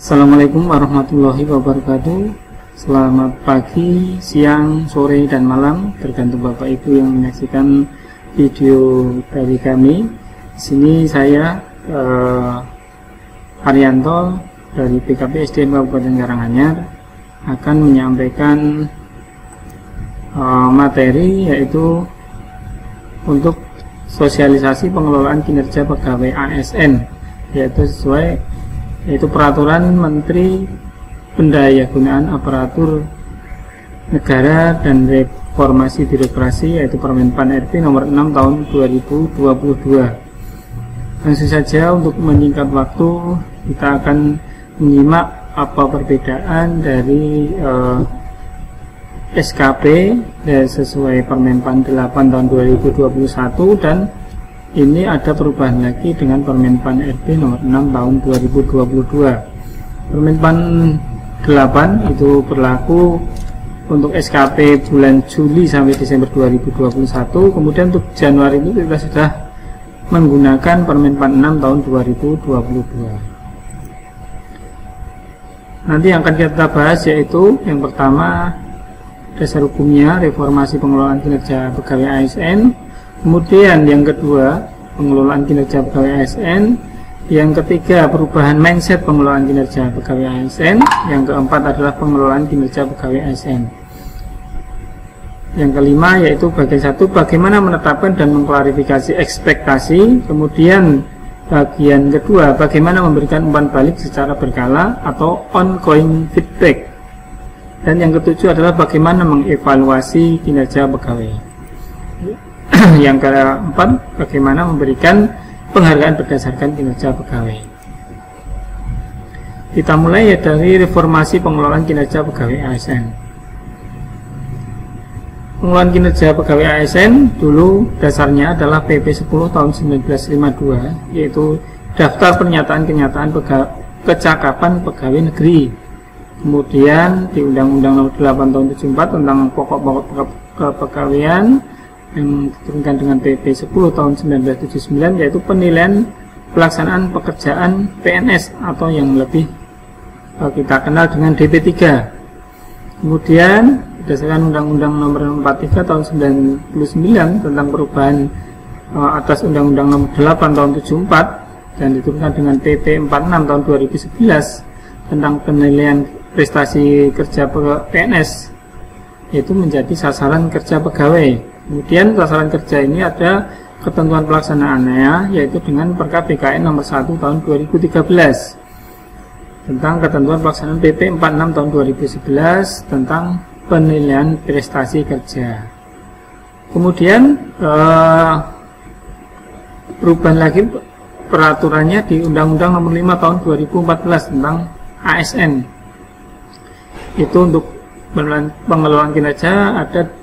Assalamualaikum warahmatullahi wabarakatuh. Selamat pagi, siang, sore, dan malam, tergantung Bapak Ibu yang menyaksikan video dari kami. Di sini saya Haryanto dari PKP SDN Kabupaten Karanganyar akan menyampaikan materi, yaitu untuk sosialisasi pengelolaan kinerja pegawai ASN, yaitu peraturan Menteri Pendayagunaan Aparatur Negara dan Reformasi Birokrasi, yaitu Permenpan RB nomor 6 tahun 2022. Langsung saja, untuk menyingkat waktu, kita akan menyimak apa perbedaan dari SKP sesuai Permenpan 8 tahun 2021, dan ini ada perubahan lagi dengan Permenpan RB nomor 6 tahun 2022. Permenpan 8 itu berlaku untuk SKP bulan Juli sampai Desember 2021. Kemudian untuk Januari itu kita sudah menggunakan Permenpan 6 tahun 2022. Nanti yang akan kita bahas yaitu yang pertama, dasar hukumnya, reformasi pengelolaan kinerja pegawai ASN. Kemudian yang kedua, pengelolaan kinerja pegawai ASN. Yang ketiga, perubahan mindset pengelolaan kinerja pegawai ASN. Yang keempat adalah pengelolaan kinerja pegawai ASN. Yang kelima yaitu bagian 1, bagaimana menetapkan dan mengklarifikasi ekspektasi. Kemudian bagian kedua, bagaimana memberikan umpan balik secara berkala atau ongoing feedback. Dan yang ketujuh adalah bagaimana mengevaluasi kinerja pegawai. Yang keempat, bagaimana memberikan penghargaan berdasarkan kinerja pegawai. Kita mulai dari reformasi pengelolaan kinerja pegawai ASN. Pengelolaan kinerja pegawai ASN dulu dasarnya adalah PP 10 tahun 1952, yaitu Daftar Pernyataan-Kenyataan Kecakapan Pegawai Negeri. Kemudian di Undang-Undang Nomor 8 tahun 74 tentang pokok-pokok kepegawaian yang diturunkan dengan PP 10 tahun 1979, yaitu penilaian pelaksanaan pekerjaan PNS atau yang lebih kita kenal dengan DP3. Kemudian berdasarkan Undang-Undang Nomor 43 tahun 99 tentang perubahan atas Undang-Undang Nomor 8 tahun 74 dan diturunkan dengan PP 46 tahun 2011 tentang penilaian prestasi kerja PNS, yaitu menjadi sasaran kerja pegawai. Kemudian sasaran kerja ini ada ketentuan pelaksanaannya, yaitu dengan Perkap BKN nomor 1 tahun 2013 tentang ketentuan pelaksanaan PP 46 tahun 2011 tentang penilaian prestasi kerja. Kemudian perubahan lagi peraturannya di Undang-Undang Nomor 5 tahun 2014 tentang ASN. Itu untuk pengelolaan kinerja ada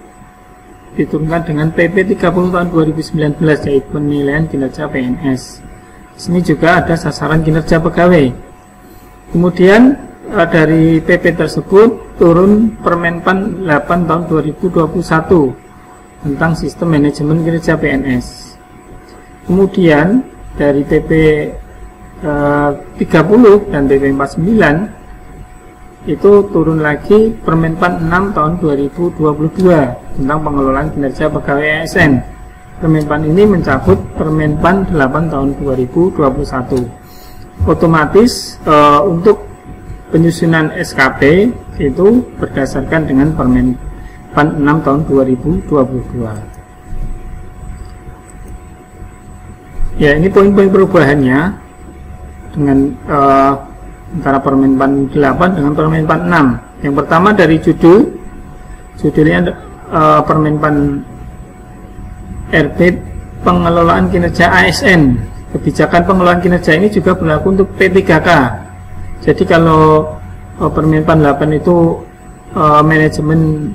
diturunkan dengan PP 30 tahun 2019, yaitu penilaian kinerja PNS. Di sini juga ada sasaran kinerja pegawai. Kemudian dari PP tersebut turun Permenpan 8 tahun 2021 tentang sistem manajemen kinerja PNS. Kemudian dari PP 30 dan PP 49 itu turun lagi Permenpan 6 tahun 2022 tentang pengelolaan kinerja pegawai ASN. Permenpan ini mencabut Permenpan 8 tahun 2021. Otomatis untuk penyusunan SKP itu berdasarkan dengan Permenpan 6 tahun 2022. Ya, ini poin-poin perubahannya dengan antara Permenpan 8 dengan Permenpan 6. Yang pertama dari judulnya Permenpan RB pengelolaan kinerja ASN. Kebijakan pengelolaan kinerja ini juga berlaku untuk P3K. Jadi kalau Permenpan 8 itu manajemen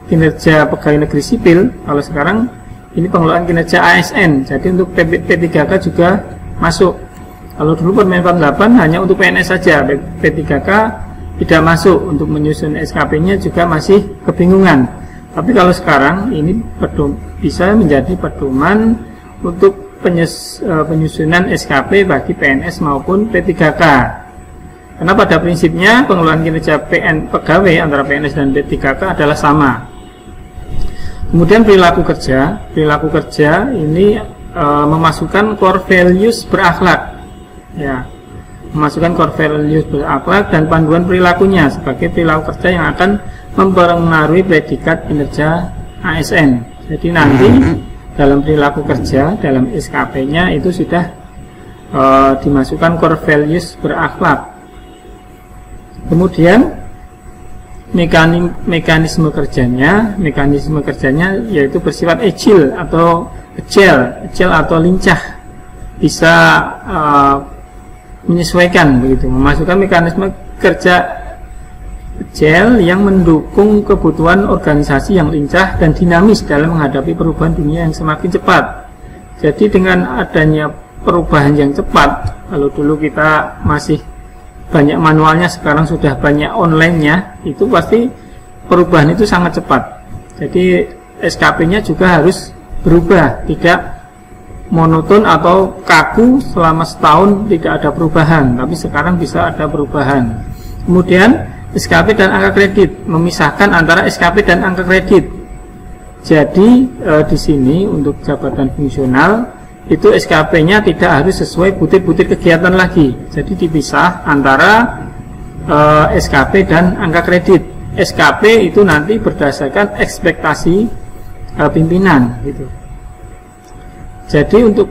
kinerja pegawai negeri sipil, kalau sekarang ini pengelolaan kinerja ASN. Jadi untuk P3K juga masuk. Kalau dulu Permenpan 8 hanya untuk PNS saja, P3K tidak masuk. Untuk menyusun SKP-nya juga masih kebingungan. Tapi kalau sekarang ini bisa menjadi pedoman untuk penyusunan SKP bagi PNS maupun P3K. Karena pada prinsipnya pengelolaan kinerja pegawai antara PNS dan P3K adalah sama. Kemudian perilaku kerja ini memasukkan core values berakhlak, ya, memasukkan core values berakhlak dan panduan perilakunya sebagai perilaku kerja yang akan mempengaruhi predikat kinerja ASN. Jadi nanti dalam perilaku kerja, dalam SKP-nya itu sudah dimasukkan core values berakhlak. Kemudian mekanisme kerjanya yaitu bersifat agile atau lincah, bisa menyesuaikan begitu, memasukkan mekanisme kerja agile yang mendukung kebutuhan organisasi yang lincah dan dinamis dalam menghadapi perubahan dunia yang semakin cepat. Jadi dengan adanya perubahan yang cepat, kalau dulu kita masih banyak manualnya, sekarang sudah banyak online-nya, itu pasti perubahan itu sangat cepat. Jadi SKP-nya juga harus berubah, tidak monoton atau kaku selama setahun tidak ada perubahan, tapi sekarang bisa ada perubahan. Kemudian SKP dan angka kredit, memisahkan antara SKP dan angka kredit. Jadi di sini untuk jabatan fungsional itu SKP-nya tidak harus sesuai butir-butir kegiatan lagi. Jadi dipisah antara SKP dan angka kredit. SKP itu nanti berdasarkan ekspektasi pimpinan gitu. Jadi untuk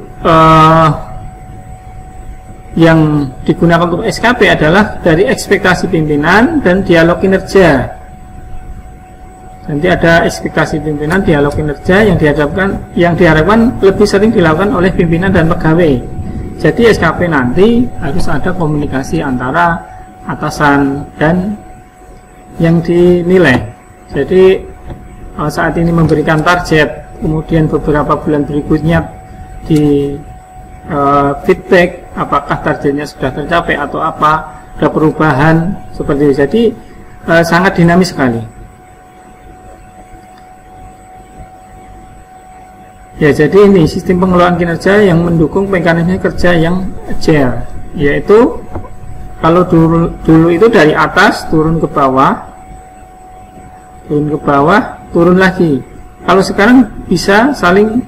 yang digunakan untuk SKP adalah dari ekspektasi pimpinan dan dialog kinerja. Nanti ada ekspektasi pimpinan, dialog kinerja yang diharapkan lebih sering dilakukan oleh pimpinan dan pegawai. Jadi SKP nanti harus ada komunikasi antara atasan dan yang dinilai. Jadi saat ini memberikan target, kemudian beberapa bulan berikutnya di feedback apakah targetnya sudah tercapai atau apa, ada perubahan seperti itu. Jadi sangat dinamis sekali. Ya, jadi ini sistem pengelolaan kinerja yang mendukung mekanisme kerja yang agile, yaitu kalau dulu itu dari atas turun ke bawah, turun lagi. Kalau sekarang bisa saling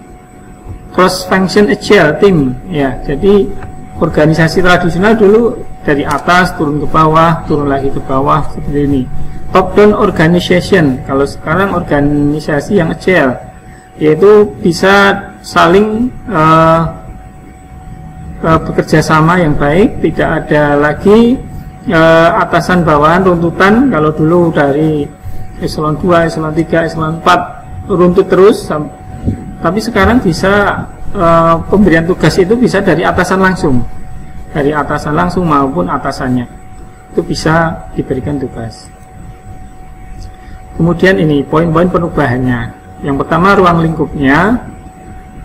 cross function agile team, ya. Jadi organisasi tradisional dulu dari atas turun ke bawah, turun lagi ke bawah seperti ini. Top down organization, kalau sekarang organisasi yang agile, yaitu bisa saling bekerja sama yang baik, tidak ada lagi atasan bawahan runtutan. Kalau dulu dari eselon 2, eselon 3, eselon 4 runtut terus, tapi sekarang bisa pemberian tugas itu bisa dari atasan langsung maupun atasannya itu bisa diberikan tugas. Kemudian ini poin-poin perubahannya. Yang pertama, ruang lingkupnya.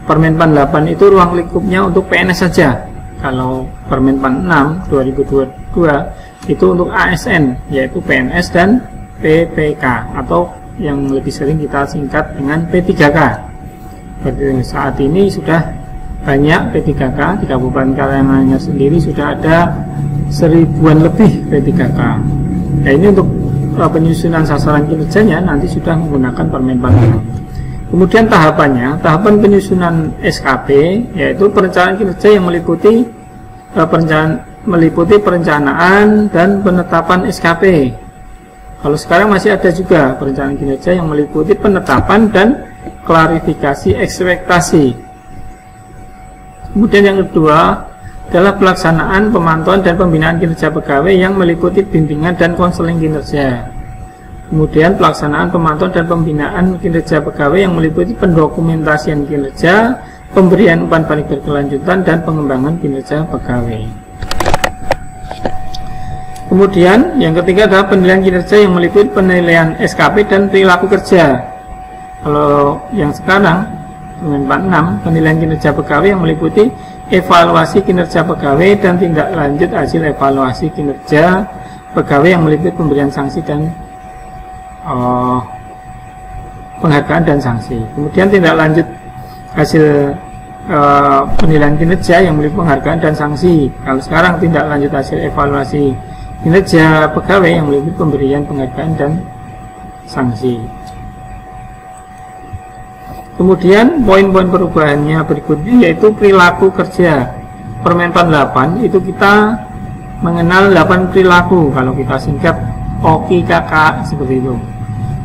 Permenpan 8 itu ruang lingkupnya untuk PNS saja. Kalau Permenpan 6 2022 itu untuk ASN, yaitu PNS dan PPK, atau yang lebih sering kita singkat dengan P3K. Saat ini sudah banyak P3K, di Kabupaten Karanganyar sendiri sudah ada 1000-an lebih P3K. Nah, ini untuk penyusunan sasaran kinerjanya nanti sudah menggunakan Permenpan 6. Kemudian tahapan penyusunan SKP, yaitu perencanaan kinerja yang meliputi perencanaan dan penetapan SKP. Kalau sekarang masih ada juga perencanaan kinerja yang meliputi penetapan dan klarifikasi ekspektasi. Kemudian yang kedua adalah pelaksanaan pemantauan dan pembinaan kinerja pegawai yang meliputi bimbingan dan konseling kinerja. Kemudian pelaksanaan pemantauan dan pembinaan kinerja pegawai yang meliputi pendokumentasian kinerja, pemberian umpan balik berkelanjutan, dan pengembangan kinerja pegawai. Kemudian yang ketiga adalah penilaian kinerja yang meliputi penilaian SKP dan perilaku kerja. Kalau yang sekarang dengan 46, penilaian kinerja pegawai yang meliputi evaluasi kinerja pegawai dan tindak lanjut hasil evaluasi kinerja pegawai yang meliputi pemberian sanksi dan penghargaan dan sanksi. Kemudian tindak lanjut hasil penilaian kinerja yang meliputi penghargaan dan sanksi. Kalau sekarang tindak lanjut hasil evaluasi kinerja pegawai yang meliputi pemberian penghargaan dan sanksi. Kemudian poin-poin perubahannya berikutnya yaitu perilaku kerja. Permenpan 8 itu kita mengenal 8 perilaku, kalau kita singkat OKKK seperti itu.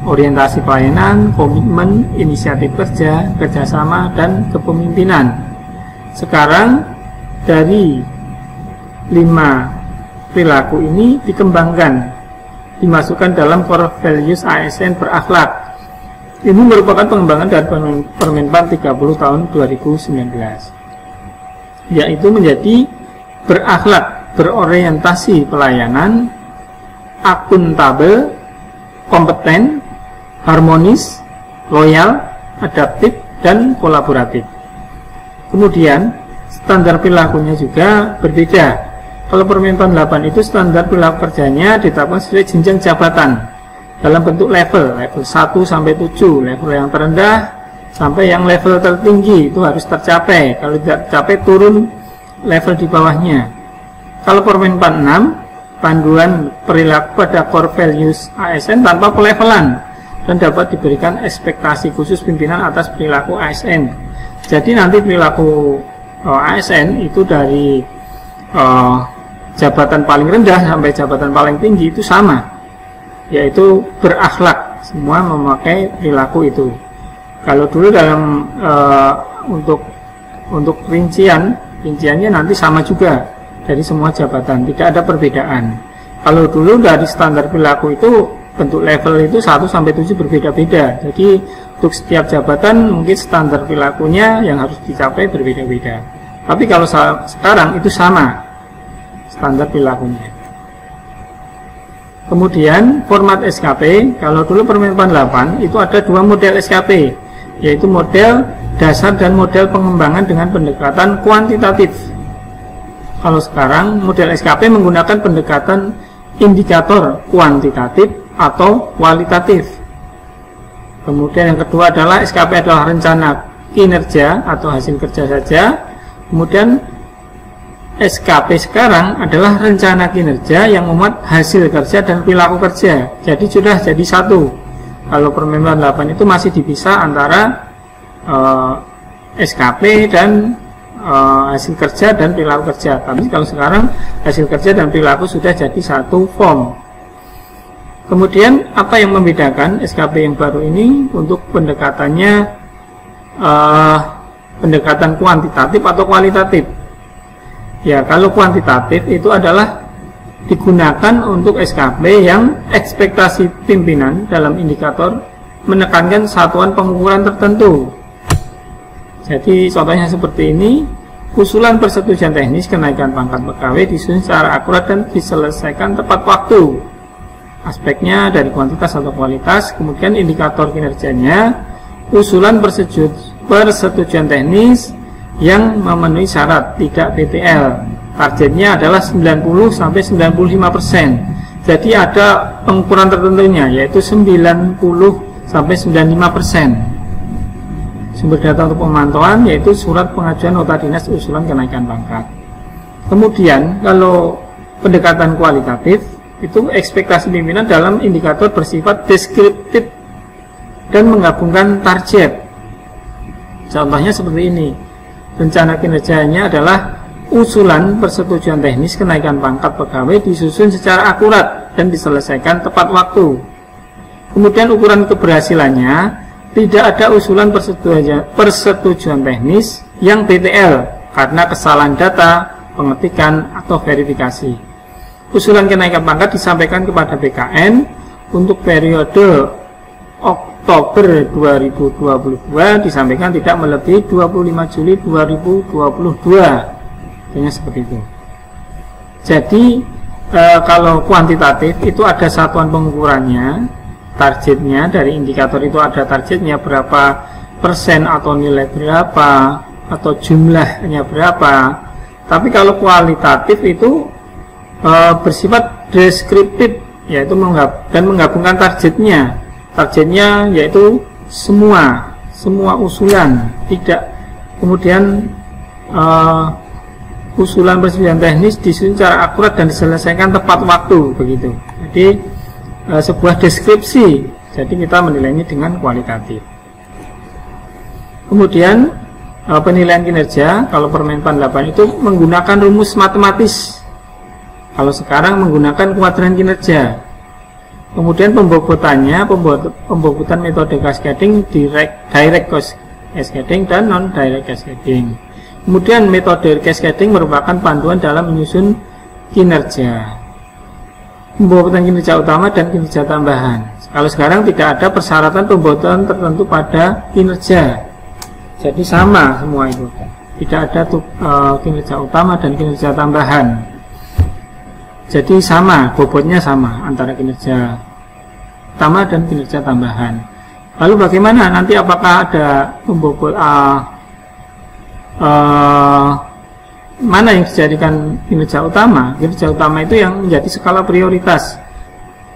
Orientasi pelayanan, komitmen, inisiatif kerja, kerjasama, dan kepemimpinan. Sekarang dari 5 perilaku ini dikembangkan, dimasukkan dalam core values ASN berakhlak. Ini merupakan pengembangan dari Permenpan 30 tahun 2019, yaitu menjadi berakhlak, berorientasi pelayanan, akuntabel, kompeten, harmonis, loyal, adaptif, dan kolaboratif. Kemudian standar perilakunya juga berbeda. Kalau Permenpan 8 itu standar perilaku kerjanya ditetapkan sesuai jenjang jabatan dalam bentuk level 1 sampai 7. Level yang terendah sampai yang level tertinggi itu harus tercapai. Kalau tidak tercapai, turun level di bawahnya. Kalau Permenpan 6, panduan perilaku pada core values ASN tanpa pelevelan dan dapat diberikan ekspektasi khusus pimpinan atas perilaku ASN. Jadi nanti perilaku ASN itu dari jabatan paling rendah sampai jabatan paling tinggi itu sama, yaitu berakhlak, semua memakai perilaku itu. Kalau dulu dalam untuk rinciannya nanti sama juga dari semua jabatan, tidak ada perbedaan. Kalau dulu dari standar perilaku itu bentuk level itu 1 sampai 7 berbeda-beda. Jadi untuk setiap jabatan mungkin standar perilakunya yang harus dicapai berbeda-beda. Tapi kalau sekarang itu sama standar perilakunya. Kemudian format SKP, kalau dulu Permenpan 8 itu ada 2 model SKP, yaitu model dasar dan model pengembangan dengan pendekatan kuantitatif. Kalau sekarang model SKP menggunakan pendekatan indikator kuantitatif atau kualitatif. Kemudian yang kedua adalah SKP adalah rencana kinerja atau hasil kerja saja. Kemudian SKP sekarang adalah rencana kinerja yang memuat hasil kerja dan perilaku kerja. Jadi sudah jadi satu. Kalau Permenpan 8 itu masih dipisah antara SKP dan hasil kerja dan perilaku kerja. Tapi kalau sekarang hasil kerja dan perilaku sudah jadi satu form. Kemudian apa yang membedakan SKP yang baru ini untuk pendekatannya, pendekatan kuantitatif atau kualitatif? Ya, kalau kuantitatif itu adalah digunakan untuk SKP yang ekspektasi pimpinan dalam indikator menekankan satuan pengukuran tertentu. Jadi contohnya seperti ini, usulan persetujuan teknis kenaikan pangkat pegawai disusun secara akurat dan diselesaikan tepat waktu. Aspeknya dari kuantitas atau kualitas. Kemudian indikator kinerjanya, usulan persetujuan teknis yang memenuhi syarat, tidak PTL. Targetnya adalah 90-95%. Jadi ada pengukuran tertentunya, yaitu 90-95%. Sumber data untuk pemantauan yaitu surat pengajuan nota dinas usulan kenaikan pangkat. Kemudian kalau pendekatan kualitatif itu ekspektasi pimpinan dalam indikator bersifat deskriptif dan menggabungkan target. Contohnya seperti ini. Rencana kinerjanya adalah usulan persetujuan teknis kenaikan pangkat pegawai disusun secara akurat dan diselesaikan tepat waktu. Kemudian ukuran keberhasilannya, tidak ada usulan persetujuan teknis yang BTL karena kesalahan data, pengetikan, atau verifikasi. Usulan kenaikan pangkat disampaikan kepada BKN untuk periode Oktober 2022 disampaikan tidak melebihi 25 Juli 2022. Artinya seperti itu. Jadi kalau kuantitatif itu ada satuan pengukurannya, targetnya, dari indikator itu ada targetnya berapa persen atau nilai berapa atau jumlahnya berapa. Tapi kalau kualitatif itu bersifat deskriptif, yaitu menggabungkan targetnya. Targetnya yaitu semua usulan, tidak kemudian usulan persetujuan teknis disusun secara akurat dan diselesaikan tepat waktu, begitu. Jadi sebuah deskripsi, jadi kita menilainya dengan kualitatif. Kemudian penilaian kinerja, kalau Permenpan 8 itu menggunakan rumus matematis, kalau sekarang menggunakan kuadran kinerja. Kemudian pembobotannya, pembobotan metode cascading, direct cascading dan non direct cascading. Kemudian metode cascading merupakan panduan dalam menyusun kinerja, pembobotan kinerja utama dan kinerja tambahan. Kalau sekarang tidak ada persyaratan pembobotan tertentu pada kinerja, jadi sama semua itu, tidak ada kinerja utama dan kinerja tambahan. Jadi sama, bobotnya sama antara kinerja utama dan kinerja tambahan. Lalu bagaimana nanti, apakah ada pembobot mana yang dijadikan kinerja utama? Kinerja utama itu yang menjadi skala prioritas.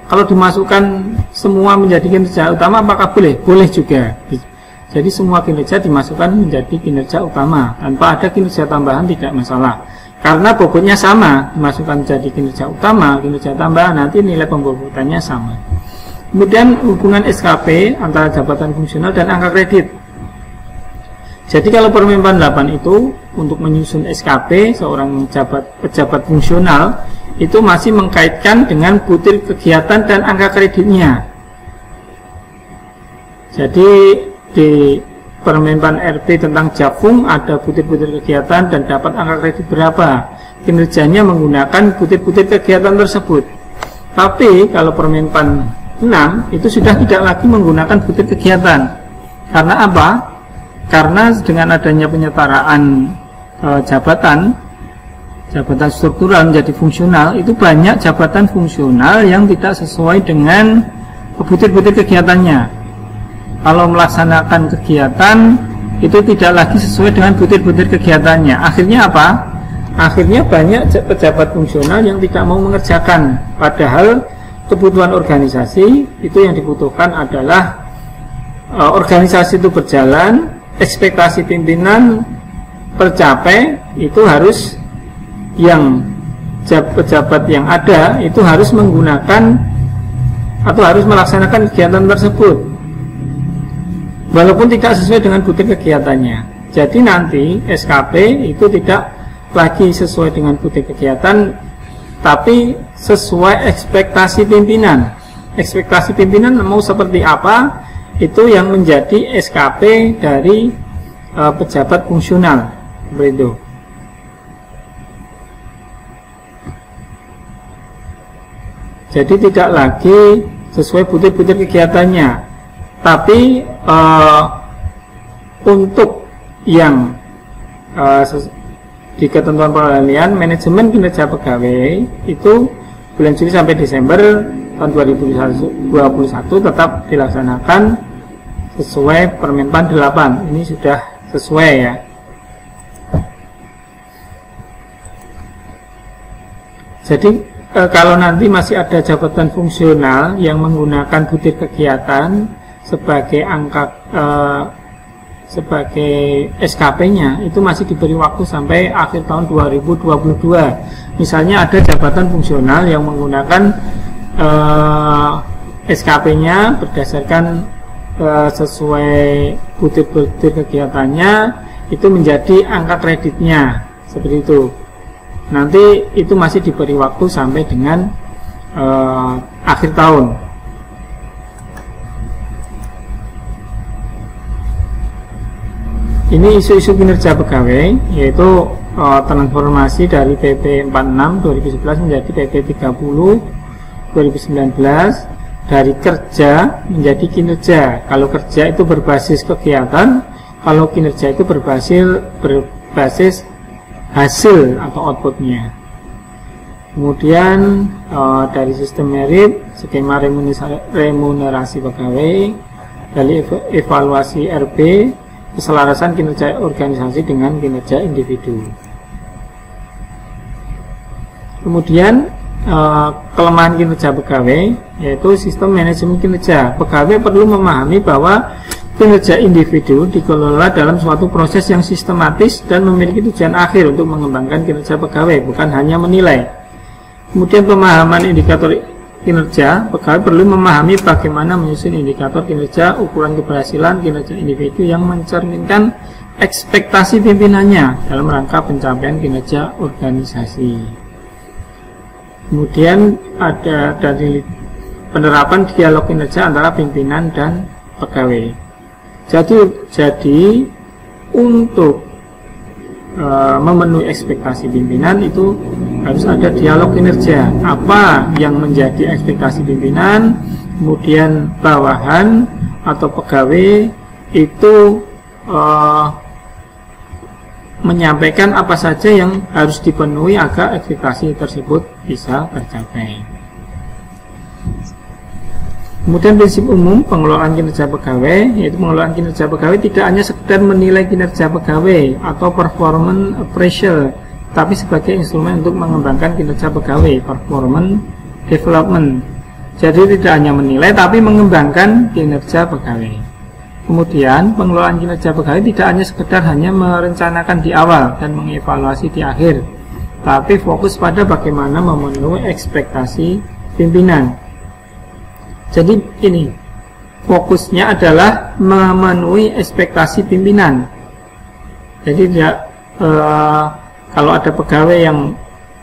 Kalau dimasukkan semua menjadi kinerja utama, apakah boleh? Boleh juga. Jadi semua kinerja dimasukkan menjadi kinerja utama, tanpa ada kinerja tambahan tidak masalah. Karena bobotnya sama, dimasukkan menjadi kinerja utama, kinerja tambahan, nanti nilai pembobotannya sama. Kemudian hubungan SKP antara jabatan fungsional dan angka kredit. Jadi kalau Permenpan 8 itu untuk menyusun SKP seorang pejabat fungsional itu masih mengkaitkan dengan butir kegiatan dan angka kreditnya. Jadi di Permenpan RP tentang Jakfung ada butir-butir kegiatan dan dapat angka kredit berapa. Kinerjanya menggunakan butir-butir kegiatan tersebut. Tapi kalau Permenpan 6 itu sudah tidak lagi menggunakan butir kegiatan. Karena apa? Karena dengan adanya penyetaraan jabatan struktural menjadi fungsional, itu banyak jabatan fungsional yang tidak sesuai dengan butir-butir kegiatannya. Kalau melaksanakan kegiatan itu tidak lagi sesuai dengan butir-butir kegiatannya. Akhirnya apa? Akhirnya banyak pejabat fungsional yang tidak mau mengerjakan. Padahal kebutuhan organisasi itu yang dibutuhkan adalah organisasi itu berjalan, ekspektasi pimpinan tercapai, itu harus yang pejabat yang ada itu harus menggunakan atau harus melaksanakan kegiatan tersebut walaupun tidak sesuai dengan butir kegiatannya. Jadi nanti SKP itu tidak lagi sesuai dengan butir kegiatan, tapi sesuai ekspektasi pimpinan. Ekspektasi pimpinan mau seperti apa, itu yang menjadi SKP dari pejabat fungsional, seperti itu. Jadi tidak lagi sesuai butir-butir kegiatannya, tapi untuk yang di ketentuan peralihan manajemen kinerja pegawai itu bulan Juli sampai Desember tahun 2021 tetap dilaksanakan sesuai Permenpan 8. Ini sudah sesuai ya. Jadi kalau nanti masih ada jabatan fungsional yang menggunakan butir kegiatan sebagai angka sebagai SKP-nya, itu masih diberi waktu sampai akhir tahun 2022. Misalnya ada jabatan fungsional yang menggunakan SKP-nya berdasarkan sesuai butir-butir kegiatannya, itu menjadi angka kreditnya, seperti itu. Nanti itu masih diberi waktu sampai dengan akhir tahun. Ini isu-isu kinerja pegawai, yaitu transformasi dari PP 46 2011 menjadi PP 30 2019, dari kerja menjadi kinerja. Kalau kerja itu berbasis kegiatan, kalau kinerja itu berbasis hasil atau outputnya. Kemudian dari sistem merit, skema remunerasi pegawai, dari evaluasi RP, keselarasan kinerja organisasi dengan kinerja individu. Kemudian kelemahan kinerja pegawai, yaitu sistem manajemen kinerja. Pegawai perlu memahami bahwa kinerja individu dikelola dalam suatu proses yang sistematis dan memiliki tujuan akhir untuk mengembangkan kinerja pegawai, bukan hanya menilai. Kemudian pemahaman indikator kinerja, pegawai perlu memahami bagaimana menyusun indikator kinerja, ukuran keberhasilan kinerja individu yang mencerminkan ekspektasi pimpinannya dalam rangka pencapaian kinerja organisasi. Kemudian ada dari penerapan dialog kinerja antara pimpinan dan pegawai. Jadi untuk memenuhi ekspektasi pimpinan itu harus ada dialog kinerja. Apa yang menjadi ekspektasi pimpinan, kemudian bawahan atau pegawai itu menyampaikan apa saja yang harus dipenuhi agar ekspektasi tersebut bisa tercapai. Kemudian prinsip umum pengelolaan kinerja pegawai, yaitu pengelolaan kinerja pegawai tidak hanya sekedar menilai kinerja pegawai atau performance appraisal, tapi sebagai instrumen untuk mengembangkan kinerja pegawai, performance development. Jadi tidak hanya menilai, tapi mengembangkan kinerja pegawai. Kemudian pengelolaan kinerja pegawai tidak hanya sekedar merencanakan di awal dan mengevaluasi di akhir, tapi fokus pada bagaimana memenuhi ekspektasi pimpinan. Jadi ini fokusnya adalah memenuhi ekspektasi pimpinan. Jadi tidak kalau ada pegawai yang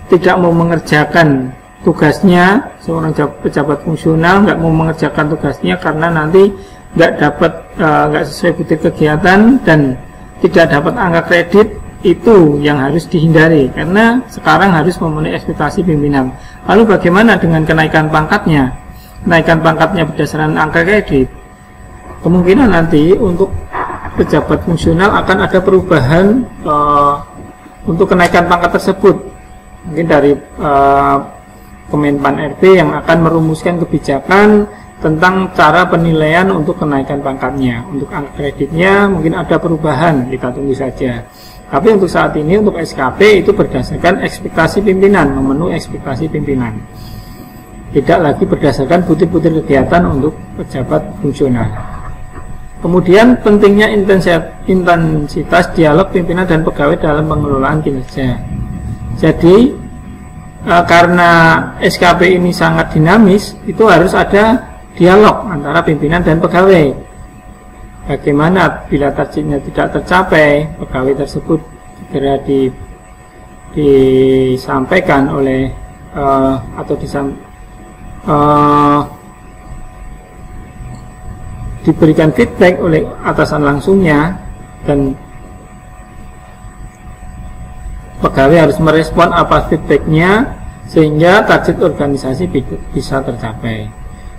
tidak mau mengerjakan tugasnya, seorang pejabat fungsional nggak mau mengerjakan tugasnya karena nanti nggak sesuai butir kegiatan dan tidak dapat angka kredit, itu yang harus dihindari karena sekarang harus memenuhi ekspektasi pimpinan. Lalu bagaimana dengan kenaikan pangkatnya? Kenaikan pangkatnya berdasarkan angka kredit, kemungkinan nanti untuk pejabat fungsional akan ada perubahan untuk kenaikan pangkat tersebut. Mungkin dari Kemenpan RB yang akan merumuskan kebijakan tentang cara penilaian untuk kenaikan pangkatnya. Untuk angka kreditnya mungkin ada perubahan, kita tunggu saja. Tapi untuk saat ini untuk SKP itu berdasarkan ekspektasi pimpinan, memenuhi ekspektasi pimpinan. Tidak lagi berdasarkan butir-butir kegiatan untuk pejabat fungsional. Kemudian pentingnya intensitas dialog pimpinan dan pegawai dalam pengelolaan kinerja. Jadi karena SKP ini sangat dinamis, itu harus ada dialog antara pimpinan dan pegawai. Bagaimana bila targetnya tidak tercapai, pegawai tersebut segera disampaikan oleh diberikan feedback oleh atasan langsungnya, dan pegawai harus merespon apa feedbacknya sehingga target organisasi bisa tercapai.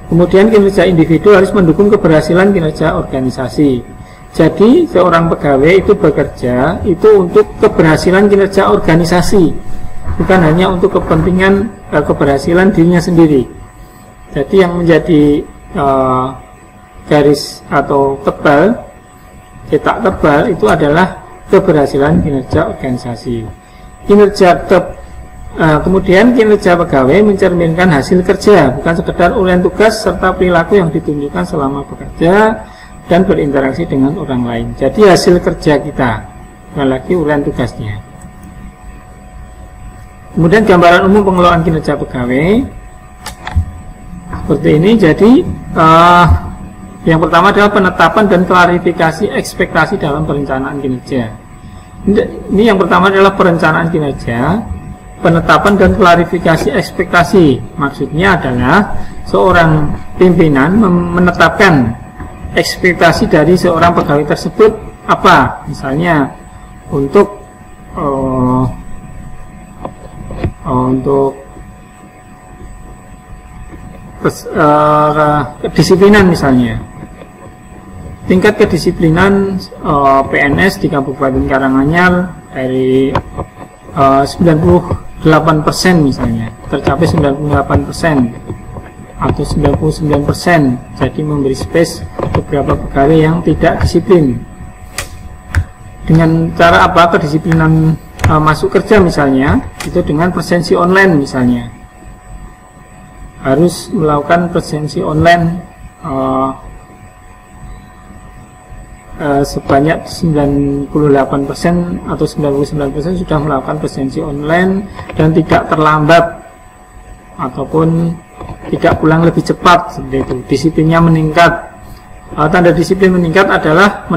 Kemudian kinerja individu harus mendukung keberhasilan kinerja organisasi. Jadi seorang pegawai itu bekerja itu untuk keberhasilan kinerja organisasi, bukan hanya untuk kepentingan keberhasilan dirinya sendiri. Jadi yang menjadi garis atau cetak tebal itu adalah keberhasilan kinerja organisasi. Kemudian kinerja pegawai mencerminkan hasil kerja, bukan sekedar uraian tugas serta perilaku yang ditunjukkan selama bekerja dan berinteraksi dengan orang lain. Jadi hasil kerja kita, bukan lagi uraian tugasnya. Kemudian gambaran umum pengelolaan kinerja pegawai seperti ini. Jadi yang pertama adalah penetapan dan klarifikasi ekspektasi dalam perencanaan kinerja. Ini yang pertama adalah perencanaan kinerja, penetapan dan klarifikasi ekspektasi. Maksudnya adalah seorang pimpinan menetapkan ekspektasi dari seorang pegawai tersebut apa, misalnya untuk kedisiplinan, misalnya tingkat kedisiplinan PNS di Kabupaten Karanganyar dari 98% misalnya tercapai 98% atau 99%. Jadi memberi space beberapa pegawai yang tidak disiplin. Dengan cara apa kedisiplinan masuk kerja misalnya, itu dengan presensi online misalnya. Harus melakukan presensi online sebanyak 98% atau 99% sudah melakukan presensi online dan tidak terlambat ataupun tidak pulang lebih cepat, seperti itu. Disiplinnya meningkat. Tanda disiplin meningkat adalah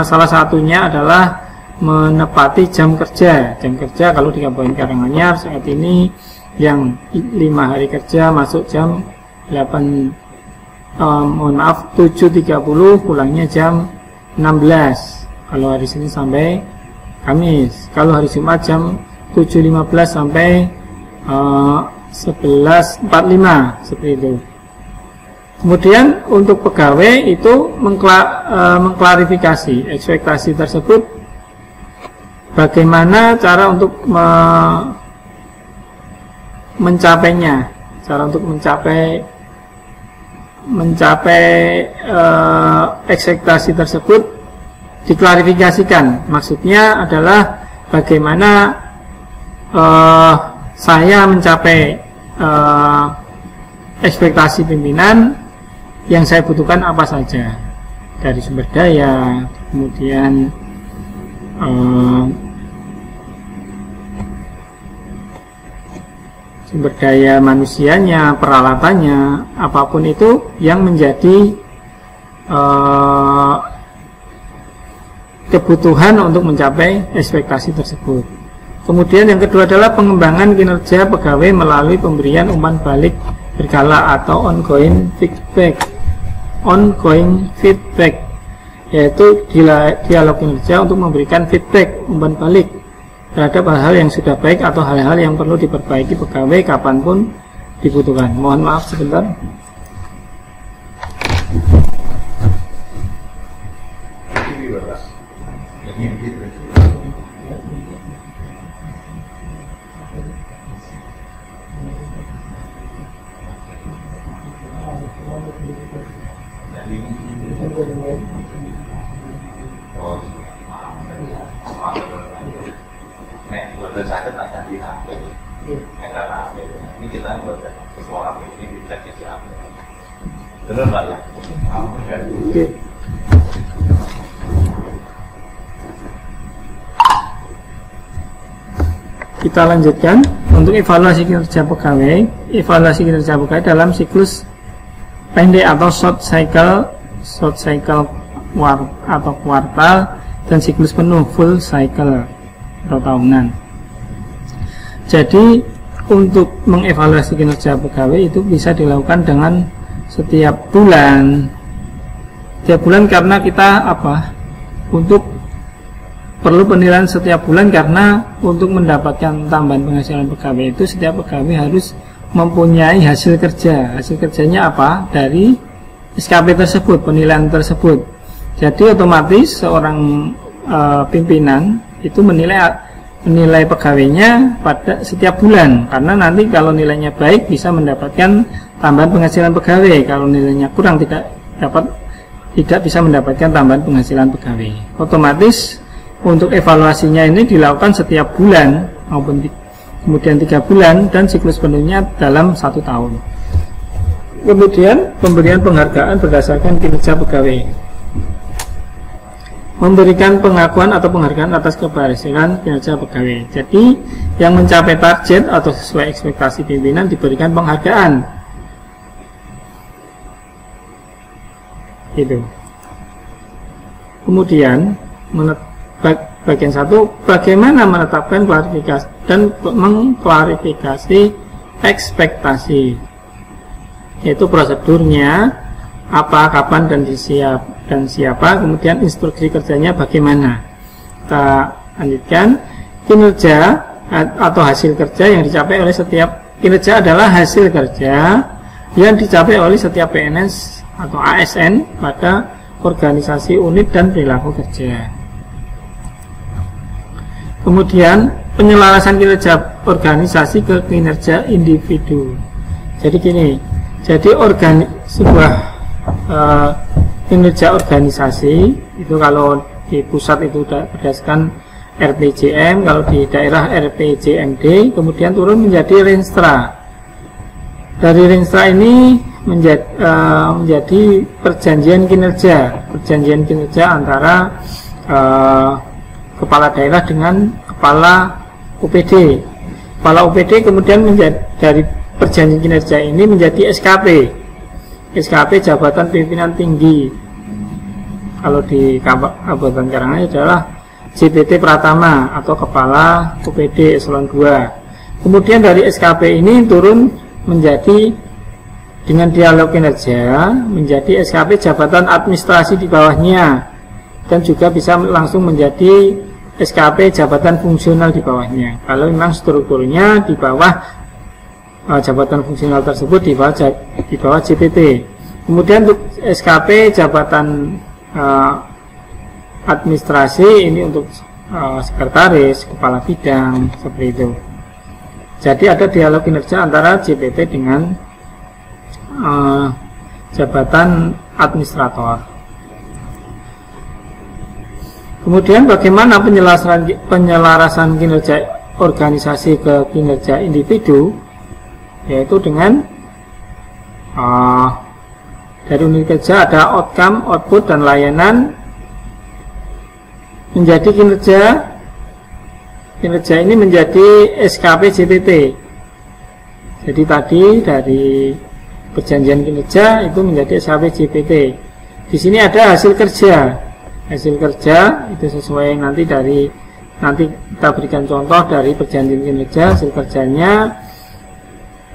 salah satunya adalah menepati jam kerja. Jam kerja kalau di Kabupaten Karanganyar saat ini yang 5 hari kerja masuk jam 7.30, pulangnya jam 16 kalau hari Senin sampai Kamis. Kalau hari Jumat jam 7.15 sampai 11.45, seperti itu. Kemudian untuk pegawai itu mengklarifikasi ekspektasi tersebut, bagaimana cara untuk mencapainya, cara untuk mencapai ekspektasi tersebut diklarifikasikan. Maksudnya adalah bagaimana saya mencapai ekspektasi pimpinan, yang saya butuhkan apa saja dari sumber daya, kemudian sumber daya manusianya, peralatannya, apapun itu yang menjadi kebutuhan untuk mencapai ekspektasi tersebut. Kemudian yang kedua adalah pengembangan kinerja pegawai melalui pemberian umpan balik berkala atau ongoing feedback. Ongoing feedback yaitu dialog kinerja untuk memberikan feedback, umpan balik terhadap hal-hal yang sudah baik atau hal-hal yang perlu diperbaiki pegawai kapanpun dibutuhkan. Mohon maaf sebentar. Ini kita buat sesuatu ini bisa siapa? Benar nggak ya? Oke. Kita lanjutkan untuk evaluasi kinerja pegawai. Evaluasi kinerja pegawai dalam siklus pendek atau short cycle atau kuartal, dan siklus penuh full cycle atau tahunan. Jadi untuk mengevaluasi kinerja pegawai itu bisa dilakukan dengan setiap bulan. Setiap bulan karena kita untuk perlu penilaian setiap bulan, karena untuk mendapatkan tambahan penghasilan pegawai itu setiap pegawai harus mempunyai hasil kerja. Hasil kerjanya apa? Dari SKP tersebut, penilaian tersebut. Jadi otomatis seorang pimpinan itu menilai pegawainya pada setiap bulan, karena nanti kalau nilainya baik bisa mendapatkan tambahan penghasilan pegawai, kalau nilainya kurang tidak bisa mendapatkan tambahan penghasilan pegawai. Otomatis untuk evaluasinya ini dilakukan setiap bulan maupun kemudian 3 bulan, dan siklus penuhnya dalam 1 tahun. Kemudian pemberian penghargaan berdasarkan kinerja pegawai. Memberikan pengakuan atau penghargaan atas keberhasilan kinerja pegawai. Jadi yang mencapai target atau sesuai ekspektasi pimpinan diberikan penghargaan. Itu. Kemudian bagian 1, bagaimana menetapkan klarifikasi dan mengklarifikasi ekspektasi. Yaitu prosedurnya, apa, kapan, dan siapa, kemudian instruksi kerjanya bagaimana. Kita lanjutkan. Kinerja atau hasil kerja yang dicapai oleh setiap, kinerja adalah hasil kerja yang dicapai oleh setiap PNS atau ASN pada organisasi, unit, dan perilaku kerja. Kemudian penyelarasan kinerja organisasi ke kinerja individu. Jadi gini, jadi sebuah kinerja organisasi itu kalau di pusat itu berdasarkan RPJM, kalau di daerah RPJMD, kemudian turun menjadi Renstra. Dari Renstra ini menjadi perjanjian kinerja antara kepala daerah dengan kepala UPD. Kepala UPD kemudian dari perjanjian kinerja ini menjadi SKP jabatan pimpinan tinggi. Kalau di Kabupaten Karanganyar adalah JPT Pratama atau kepala UPD eselon 2. Kemudian dari SKP ini turun menjadi dengan dialog kinerja menjadi SKP jabatan administrasi di bawahnya, dan juga bisa langsung menjadi SKP jabatan fungsional di bawahnya kalau memang strukturnya di bawah jabatan fungsional tersebut di bawah JPT. Kemudian untuk SKP jabatan administrasi ini untuk sekretaris, kepala bidang, seperti itu. Jadi ada dialog kinerja antara JPT dengan jabatan administrator. Kemudian bagaimana penyelarasan kinerja organisasi ke kinerja individu, yaitu dengan dari unit kerja ada outcome, output, dan layanan menjadi kinerja ini menjadi SKP JPT. Jadi tadi dari perjanjian kinerja itu menjadi SKP JPT. Di sini ada hasil kerja itu sesuai nanti kita berikan contoh dari perjanjian kinerja. Hasil kerjanya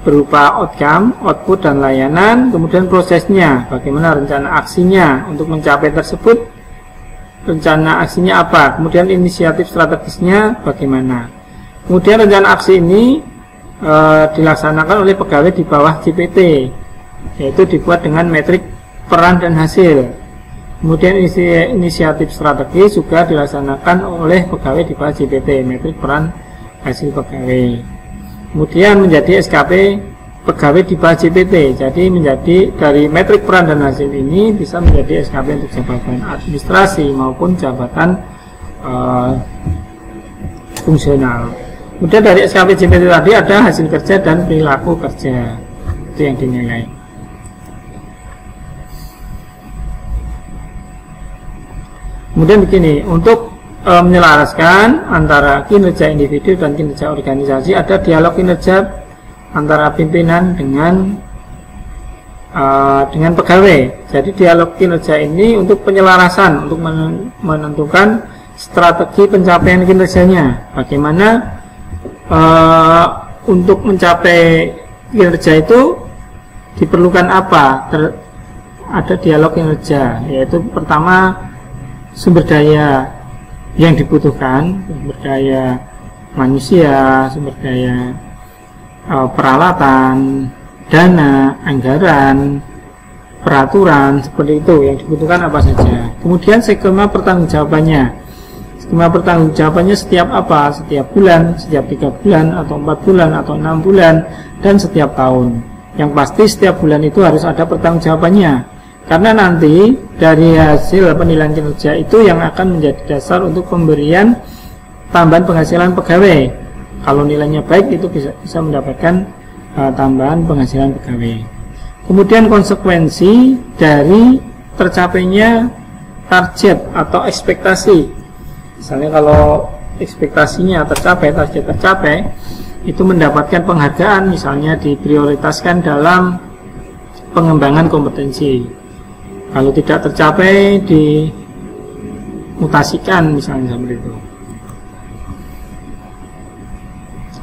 berupa outcome, output, dan layanan. Kemudian prosesnya, bagaimana rencana aksinya untuk mencapai tersebut, rencana aksinya apa, kemudian inisiatif strategisnya bagaimana. Kemudian rencana aksi ini dilaksanakan oleh pegawai di bawah JPT, yaitu dibuat dengan metrik peran dan hasil. Kemudian inisiatif strategis juga dilaksanakan oleh pegawai di bawah JPT, metrik peran hasil pegawai. Kemudian menjadi SKP pegawai di bawah JPT. Jadi menjadi dari metrik peran dan hasil ini bisa menjadi SKP untuk jabatan administrasi maupun jabatan fungsional. Kemudian dari SKP JPT tadi ada hasil kerja dan perilaku kerja, itu yang dinilai. Kemudian begini, untuk menyelaraskan antara kinerja individu dan kinerja organisasi, ada dialog kinerja antara pimpinan dengan pegawai. Jadi dialog kinerja ini untuk penyelarasan, untuk menentukan strategi pencapaian kinerjanya. Bagaimana untuk mencapai kinerja itu diperlukan apa? Ada dialog kinerja, yaitu pertama sumber daya yang dibutuhkan, sumber daya manusia, sumber daya peralatan, dana, anggaran, peraturan, seperti itu yang dibutuhkan apa saja. Kemudian skema pertanggungjawabannya. Skema pertanggungjawabannya setiap apa? Setiap bulan, setiap 3 bulan, atau 4 bulan, atau 6 bulan, dan setiap tahun. Yang pasti setiap bulan itu harus ada pertanggungjawabannya. Karena nanti dari hasil penilaian kinerja itu yang akan menjadi dasar untuk pemberian tambahan penghasilan pegawai. Kalau nilainya baik itu bisa mendapatkan tambahan penghasilan pegawai. Kemudian konsekuensi dari tercapainya target atau ekspektasi. Misalnya kalau ekspektasinya target tercapai, itu mendapatkan penghargaan, misalnya diprioritaskan dalam pengembangan kompetensi. Kalau tidak tercapai, dimutasikan, misalnya seperti itu.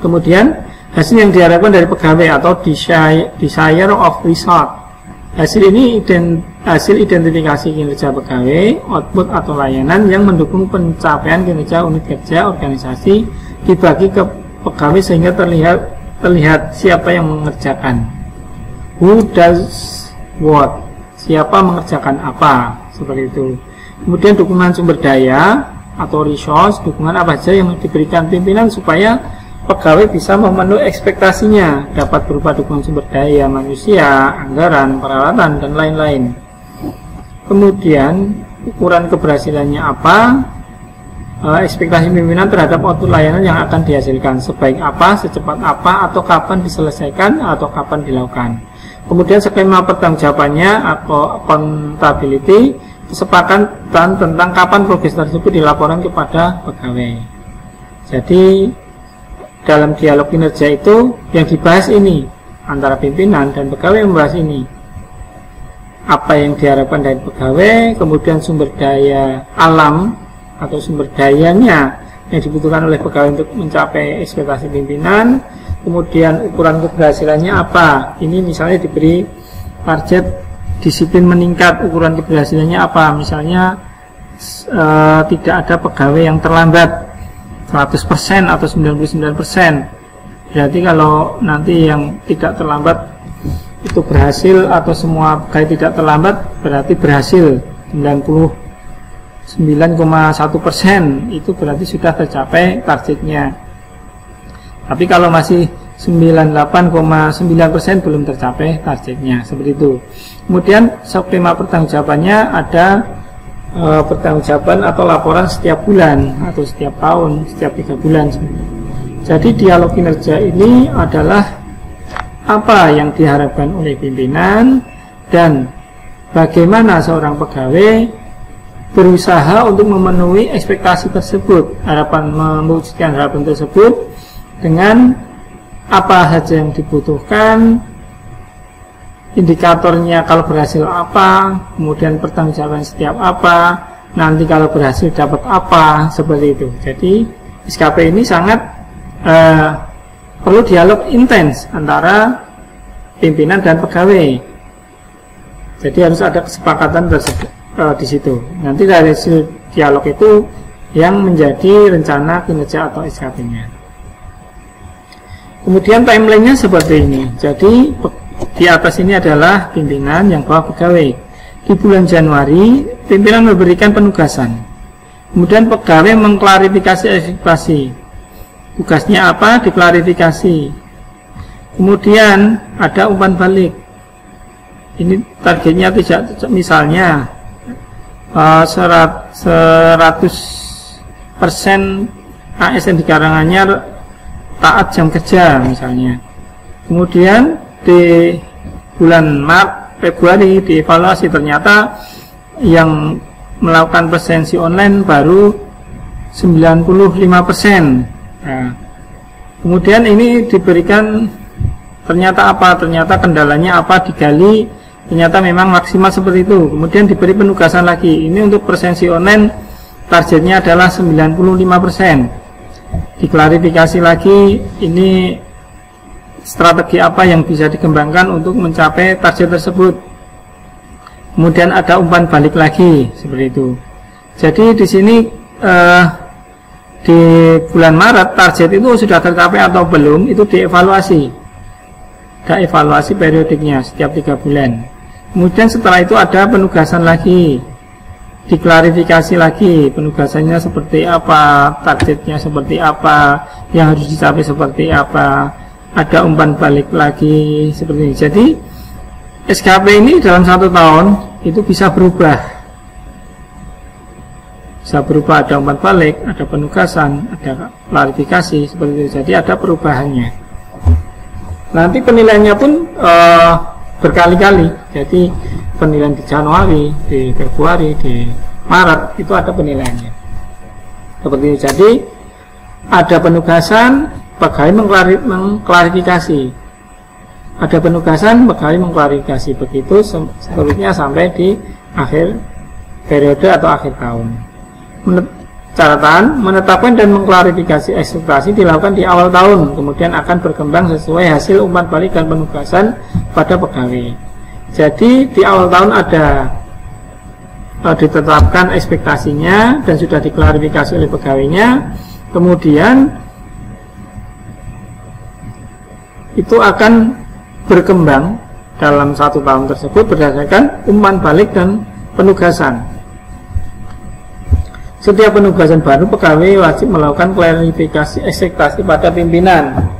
Kemudian hasil yang diharapkan dari pegawai atau desire of result. Hasil ini hasil identifikasi kinerja pegawai, output atau layanan yang mendukung pencapaian kinerja unit kerja organisasi dibagi ke pegawai sehingga terlihat siapa yang mengerjakan. Who does what? Siapa mengerjakan apa, seperti itu. Kemudian dukungan sumber daya atau resource, dukungan apa saja yang diberikan pimpinan supaya pegawai bisa memenuhi ekspektasinya, dapat berupa dukungan sumber daya manusia, anggaran, peralatan, dan lain-lain. Kemudian ukuran keberhasilannya apa, ekspektasi pimpinan terhadap output layanan yang akan dihasilkan, sebaik apa, secepat apa, atau kapan diselesaikan, atau kapan dilakukan. Kemudian skema pertanggungjawabannya atau accountability, kesepakatan tentang kapan progres tersebut dilaporkan kepada pegawai. Jadi dalam dialog kinerja itu yang dibahas ini antara pimpinan dan pegawai membahas ini. Apa yang diharapkan dari pegawai, kemudian sumber daya alam atau sumber dayanya yang dibutuhkan oleh pegawai untuk mencapai ekspektasi pimpinan, kemudian ukuran keberhasilannya apa. Ini misalnya diberi target disiplin meningkat, ukuran keberhasilannya apa. Misalnya tidak ada pegawai yang terlambat 100% atau 99%. Berarti kalau nanti yang tidak terlambat itu berhasil atau semua pegawai tidak terlambat, berarti berhasil 99,1%, itu berarti sudah tercapai targetnya. Tapi kalau masih 98,9% belum tercapai targetnya, seperti itu. Kemudian skema pertanggungjawabannya ada pertanggungjawaban atau laporan setiap bulan atau setiap tahun, setiap 3 bulan. Jadi dialog kinerja ini adalah apa yang diharapkan oleh pimpinan dan bagaimana seorang pegawai berusaha untuk memenuhi ekspektasi tersebut, mewujudkan harapan tersebut dengan apa saja yang dibutuhkan, indikatornya kalau berhasil apa, kemudian pertanggungjawaban setiap apa, nanti kalau berhasil dapat apa, seperti itu. Jadi SKP ini sangat perlu dialog intens antara pimpinan dan pegawai. Jadi harus ada kesepakatan tersebut di situ. Nanti dari hasil dialog itu yang menjadi rencana kinerja atau SKP-nya. Kemudian timelinenya seperti ini. Jadi di atas ini adalah pimpinan, yang bawah pegawai. Di bulan Januari pimpinan memberikan penugasan, kemudian pegawai mengklarifikasi ekspektasi. Tugasnya apa? Diklarifikasi. Kemudian ada umpan balik. Ini targetnya tidak, misalnya 100% ASN di Karanganyar taat jam kerja misalnya. Kemudian di bulan Februari dievaluasi, ternyata yang melakukan presensi online baru 95%. Nah, kemudian ini diberikan ternyata apa? Ternyata kendalanya apa? Digali, ternyata memang maksimal seperti itu. Kemudian diberi penugasan lagi. Ini untuk presensi online targetnya adalah 95%. Diklarifikasi lagi, ini strategi apa yang bisa dikembangkan untuk mencapai target tersebut. Kemudian ada umpan balik lagi, seperti itu. Jadi di sini di bulan Maret target itu sudah tercapai atau belum, itu dievaluasi. Ada evaluasi periodiknya setiap 3 bulan. Kemudian setelah itu ada penugasan lagi, diklarifikasi lagi, penugasannya seperti apa, targetnya seperti apa, yang harus dicapai seperti apa, ada umpan balik lagi, seperti ini. Jadi SKP ini dalam 1 tahun itu bisa berubah. Bisa berubah, ada umpan balik, ada penugasan, ada klarifikasi, seperti itu. Jadi ada perubahannya. Nanti penilaiannya pun berkali-kali. Jadi penilaian di Januari, di Februari, di Maret, itu ada penilaiannya. Seperti itu. Jadi ada penugasan, pegawai mengklarifikasi. Ada penugasan, pegawai mengklarifikasi. Begitu seterusnya sampai di akhir periode atau akhir tahun. Catatan, menetapkan dan mengklarifikasi ekspektasi dilakukan di awal tahun, kemudian akan berkembang sesuai hasil umpan balik dan penugasan pada pegawai. Jadi di awal tahun ada ditetapkan ekspektasinya dan sudah diklarifikasi oleh pegawainya, kemudian itu akan berkembang dalam 1 tahun tersebut berdasarkan umpan balik dan penugasan. Setiap penugasan baru, pegawai wajib melakukan klarifikasi ekspektasi pada pimpinan.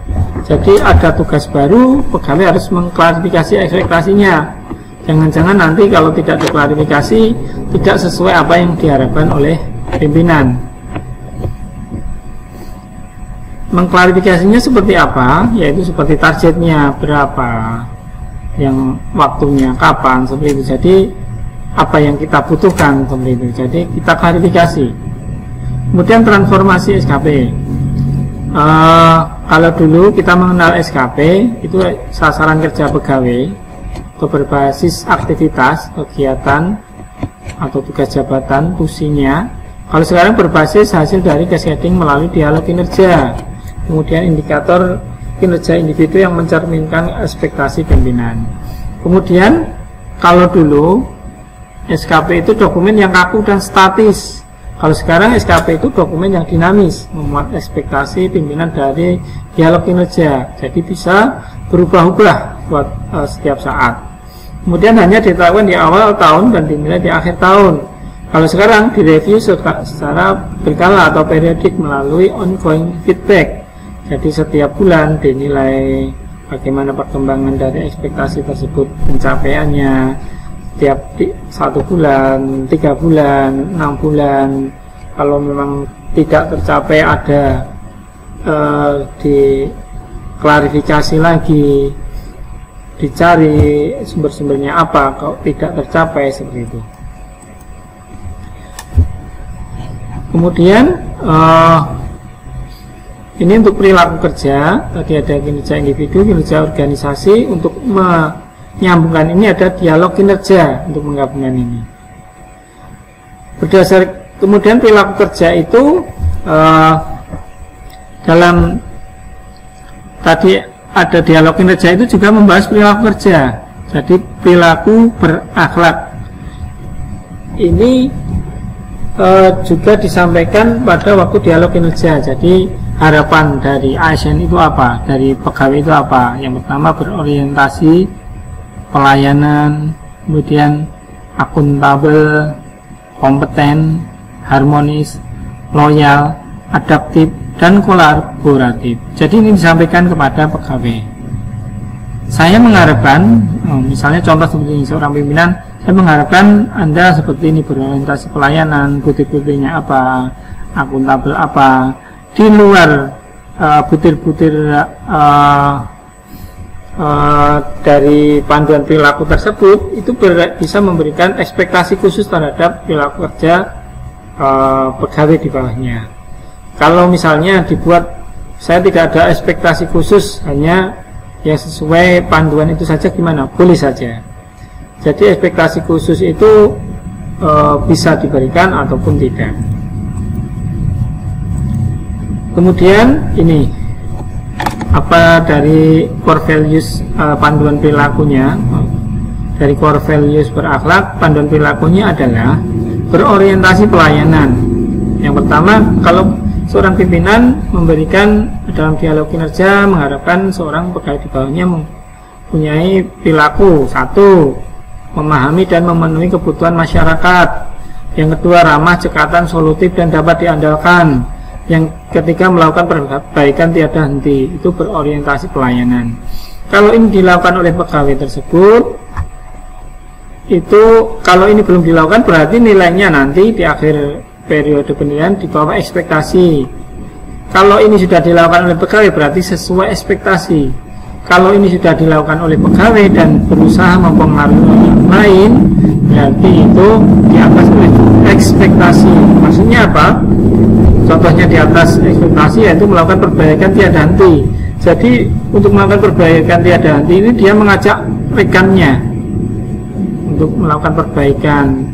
Jadi ada tugas baru, pegawai harus mengklarifikasi ekspektasinya. Jangan-jangan nanti kalau tidak diklarifikasi, tidak sesuai apa yang diharapkan oleh pimpinan. Mengklarifikasinya seperti apa? Yaitu seperti targetnya berapa, yang waktunya kapan, seperti itu. Jadi apa yang kita butuhkan, seperti itu. Jadi kita klarifikasi. Kemudian transformasi SKP. Kalau dulu kita mengenal SKP itu sasaran kerja pegawai atau berbasis aktivitas, kegiatan atau tugas jabatan, fungsinya. Kalau sekarang berbasis hasil dari cascading melalui dialog kinerja. Kemudian indikator kinerja individu yang mencerminkan ekspektasi pimpinan. Kemudian kalau dulu SKP itu dokumen yang kaku dan statis. Kalau sekarang SKP itu dokumen yang dinamis, memuat ekspektasi pimpinan dari dialog kinerja. Jadi bisa berubah-ubah buat setiap saat. Kemudian hanya ditetapkan di awal tahun dan dinilai di akhir tahun. Kalau sekarang direview secara berkala atau periodik melalui ongoing feedback. Jadi setiap bulan dinilai bagaimana perkembangan dari ekspektasi tersebut, pencapaiannya setiap 1 bulan, 3 bulan, 6 bulan. Kalau memang tidak tercapai ada diklarifikasi lagi, dicari sumber-sumbernya apa kalau tidak tercapai, seperti itu. Kemudian ini untuk perilaku kerja, tadi ada kinerja individu, kinerja organisasi. Untuk menyambungkan ini ada dialog kinerja untuk menggabungkan ini. Kemudian perilaku kerja itu dalam tadi ada dialog kinerja itu juga membahas perilaku kerja. Jadi perilaku berakhlak ini juga disampaikan pada waktu dialog kinerja. Jadi harapan dari ASN itu apa, dari pegawai itu apa? Yang pertama berorientasi pelayanan, kemudian akuntabel, kompeten, harmonis, loyal, adaptif, dan kolaboratif. Jadi ini disampaikan kepada pegawai. Saya mengharapkan, misalnya contoh seperti ini, seorang pimpinan, saya mengharapkan Anda seperti ini, berorientasi pelayanan, butir-butirnya apa, akuntabel apa. Di luar butir-butir dari panduan perilaku tersebut, itu bisa memberikan ekspektasi khusus terhadap perilaku kerja pegawai di bawahnya. Kalau misalnya dibuat, saya tidak ada ekspektasi khusus, hanya yang sesuai panduan itu saja, gimana? Boleh saja. Jadi ekspektasi khusus itu bisa diberikan ataupun tidak. Kemudian ini apa dari core values panduan perilakunya. Dari core values berakhlak, panduan perilakunya adalah berorientasi pelayanan. Yang pertama, kalau seorang pimpinan memberikan dalam dialog kinerja, mengharapkan seorang pegawai di bawahnya mempunyai perilaku, 1, memahami dan memenuhi kebutuhan masyarakat. Yang kedua, ramah, cekatan, solutif, dan dapat diandalkan. Yang ketiga, melakukan perbaikan tiada henti. Itu berorientasi pelayanan. Kalau ini dilakukan oleh pegawai tersebut, itu kalau ini belum dilakukan, berarti nilainya nanti di akhir periode penilaian di bawah ekspektasi. Kalau ini sudah dilakukan oleh pegawai, berarti sesuai ekspektasi. Kalau ini sudah dilakukan oleh pegawai dan berusaha mempengaruhi orang lain, berarti itu di atas ekspektasi. Maksudnya apa? Contohnya di atas ekspektasi yaitu melakukan perbaikan tiada henti. Jadi untuk melakukan perbaikan tiada henti ini dia mengajak rekannya untuk melakukan perbaikan.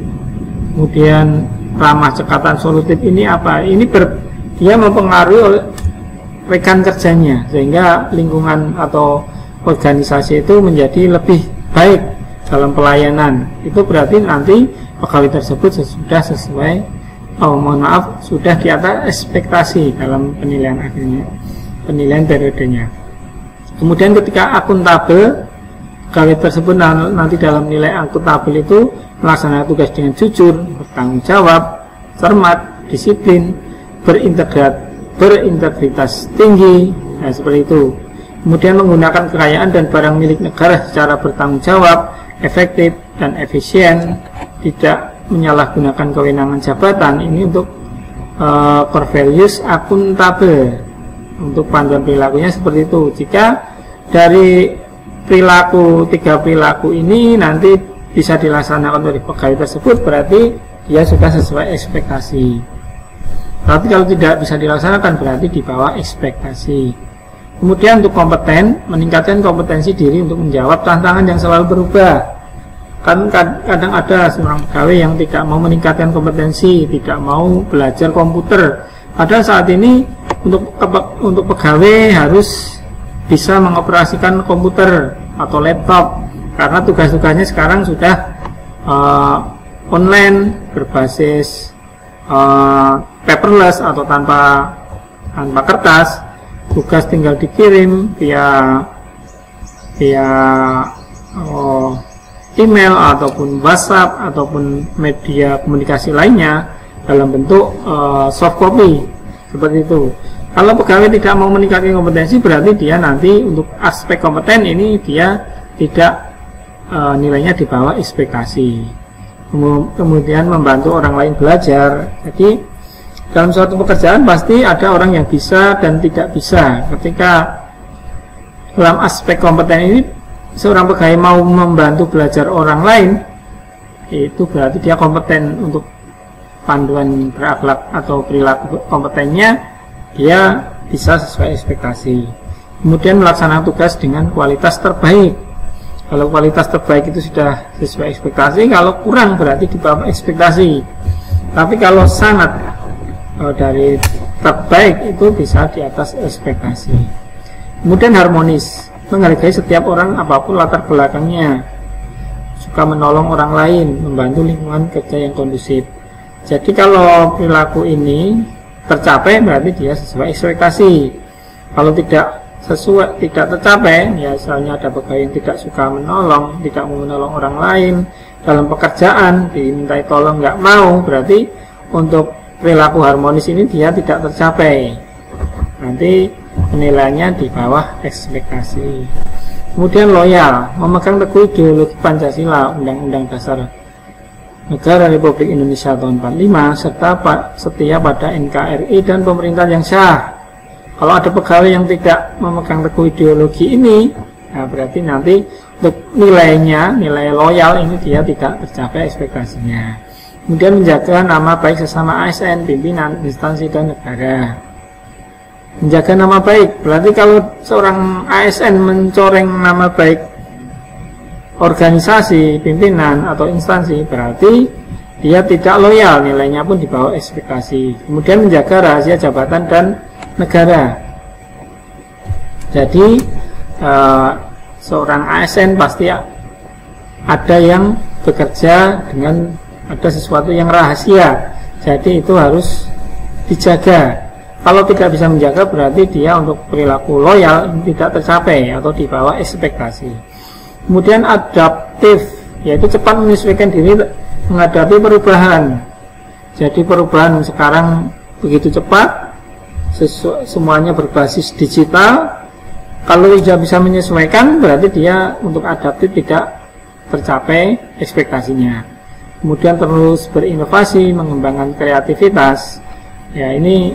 Kemudian ramah, cekatan, solutif ini apa? Ini dia mempengaruhi rekan kerjanya sehingga lingkungan atau organisasi itu menjadi lebih baik dalam pelayanan. Itu berarti nanti pegawai tersebut sudah sesuai, sudah di atas ekspektasi dalam penilaian akhirnya, penilaian periodenya. Kemudian ketika akuntabel, pegawai tersebut nanti dalam nilai akuntabel itu melaksanakan tugas dengan jujur, bertanggung jawab, cermat, disiplin, berintegritas tinggi, nah, seperti itu. Kemudian menggunakan kekayaan dan barang milik negara secara bertanggung jawab, efektif dan efisien, tidak menyalahgunakan kewenangan jabatan. Ini untuk core values akuntabel. Untuk panduan perilakunya seperti itu. Jika dari tiga perilaku ini nanti bisa dilaksanakan oleh pegawai tersebut, berarti dia sudah sesuai ekspektasi. Tapi kalau tidak bisa dilaksanakan berarti di bawah ekspektasi. Kemudian untuk kompeten, meningkatkan kompetensi diri untuk menjawab tantangan yang selalu berubah. Kan kadang ada seorang pegawai yang tidak mau meningkatkan kompetensi, tidak mau belajar komputer. Padahal saat ini untuk pegawai harus bisa mengoperasikan komputer atau laptop, karena tugas-tugasnya sekarang sudah online, berbasis paperless atau tanpa kertas. Tugas tinggal dikirim via email ataupun WhatsApp ataupun media komunikasi lainnya dalam bentuk soft copy seperti itu. Kalau pegawai tidak mau meningkatkan kompetensi, berarti dia nanti untuk aspek kompeten ini dia tidak nilainya di bawah ekspektasi. Kemudian membantu orang lain belajar. Jadi dalam suatu pekerjaan pasti ada orang yang bisa dan tidak bisa. Ketika dalam aspek kompeten ini seorang pegawai mau membantu belajar orang lain, itu berarti dia kompeten. Untuk panduan berakhlak atau perilaku kompetennya, dia bisa sesuai ekspektasi. Kemudian melaksanakan tugas dengan kualitas terbaik. Kalau kualitas terbaik itu sudah sesuai ekspektasi, kalau kurang berarti di bawah ekspektasi. Tapi kalau sangat dari terbaik itu bisa di atas ekspektasi. Kemudian harmonis, menghargai setiap orang apapun latar belakangnya, suka menolong orang lain, membantu lingkungan kerja yang kondusif. Jadi kalau perilaku ini tercapai berarti dia sesuai ekspektasi. Kalau tidak tercapai, ya misalnya ada pegawai yang tidak suka menolong, tidak mau menolong orang lain dalam pekerjaan, dimintai tolong nggak mau, berarti untuk perilaku harmonis ini dia tidak tercapai, nanti penilaiannya di bawah ekspektasi. Kemudian loyal, memegang teguh ideologi Pancasila, Undang-Undang Dasar Negara Republik Indonesia tahun 45, serta setia pada NKRI dan pemerintahan yang sah. Kalau ada pegawai yang tidak memegang teguh ideologi ini, nah berarti nanti untuk nilai loyal ini dia tidak tercapai ekspektasinya. Kemudian menjaga nama baik sesama ASN, pimpinan, instansi, dan negara. Menjaga nama baik, berarti kalau seorang ASN mencoreng nama baik organisasi, pimpinan, atau instansi, berarti dia tidak loyal, nilainya pun di bawah ekspektasi. Kemudian menjaga rahasia jabatan dan negara. Jadi seorang ASN pasti ada yang bekerja dengan ada sesuatu yang rahasia, jadi itu harus dijaga. Kalau tidak bisa menjaga berarti dia untuk perilaku loyal tidak tercapai atau di bawah ekspektasi. Kemudian adaptif, yaitu cepat menyesuaikan diri menghadapi perubahan. Jadi perubahan sekarang begitu cepat, semuanya berbasis digital. Kalau tidak bisa menyesuaikan berarti dia untuk adaptif tidak tercapai ekspektasinya. Kemudian terus berinovasi, mengembangkan kreativitas. Ya ini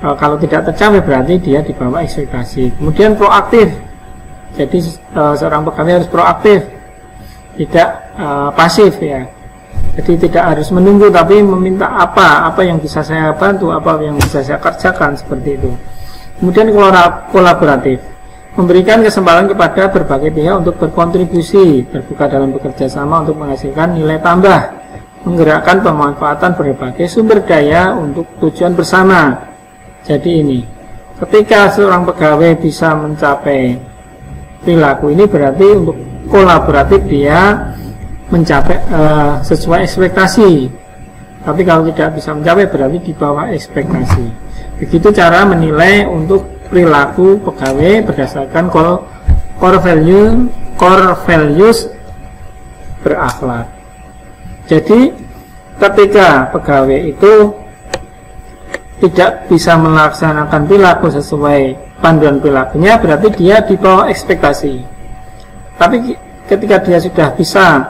kalau tidak tercapai berarti dia di bawah ekspektasi. Kemudian proaktif. Jadi seorang pegawai harus proaktif, tidak pasif ya. Jadi tidak harus menunggu tapi meminta apa yang bisa saya bantu, apa yang bisa saya kerjakan, seperti itu. Kemudian kolaboratif, memberikan kesempatan kepada berbagai pihak untuk berkontribusi, terbuka dalam bekerja sama untuk menghasilkan nilai tambah, menggerakkan pemanfaatan berbagai sumber daya untuk tujuan bersama. Jadi ini, ketika seorang pegawai bisa mencapai perilaku ini berarti untuk kolaboratif dia mencapai sesuai ekspektasi. Tapi kalau tidak bisa mencapai berarti di bawah ekspektasi. Begitu cara menilai untuk perilaku pegawai berdasarkan core values berakhlak. Jadi ketika pegawai itu tidak bisa melaksanakan perilaku sesuai panduan perilakunya berarti dia di bawah ekspektasi. Tapi ketika dia sudah bisa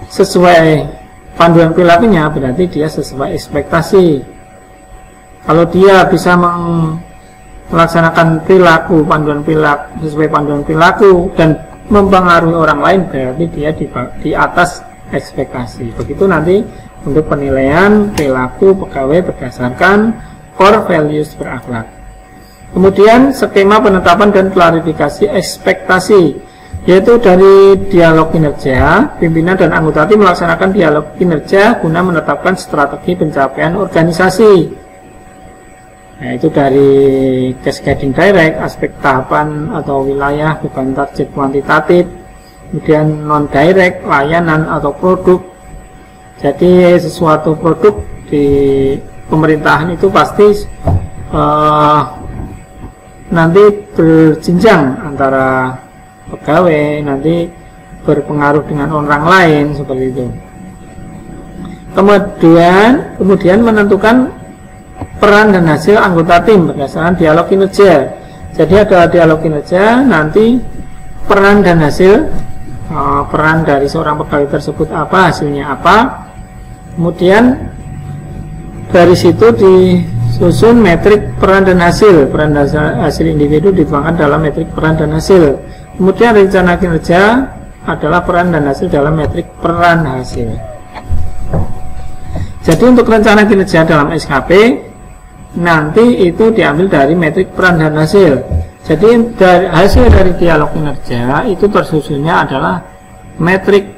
sesuai panduan perilakunya berarti dia sesuai ekspektasi. Kalau dia bisa melaksanakan perilaku, panduan perilaku sesuai panduan perilaku dan mempengaruhi orang lain, berarti dia di atas ekspektasi. Begitu nanti untuk penilaian perilaku pegawai berdasarkan core values berakhlak. Kemudian skema penetapan dan klarifikasi ekspektasi, yaitu dari dialog kinerja, pimpinan dan anggota tim melaksanakan dialog kinerja guna menetapkan strategi pencapaian organisasi. Nah, itu dari cascading direct, aspek tahapan atau wilayah, beban target kuantitatif, kemudian non direct, layanan atau produk. Jadi sesuatu produk di pemerintahan itu pasti nanti berjenjang antara pegawai, nanti berpengaruh dengan orang lain seperti itu. Kemudian menentukan peran dan hasil anggota tim berdasarkan dialog kinerja. Jadi ada dialog kinerja, nanti peran dan hasil, peran dari seorang pegawai tersebut apa, hasilnya apa. Kemudian dari situ disusun metrik peran dan hasil. Peran dan hasil individu dituangkan dalam metrik peran dan hasil. Kemudian rencana kinerja adalah peran dan hasil dalam metrik peran hasil. Jadi untuk rencana kinerja dalam SKP nanti itu diambil dari metrik peran dan hasil. Jadi hasil dari dialog kinerja itu tersusunnya adalah metrik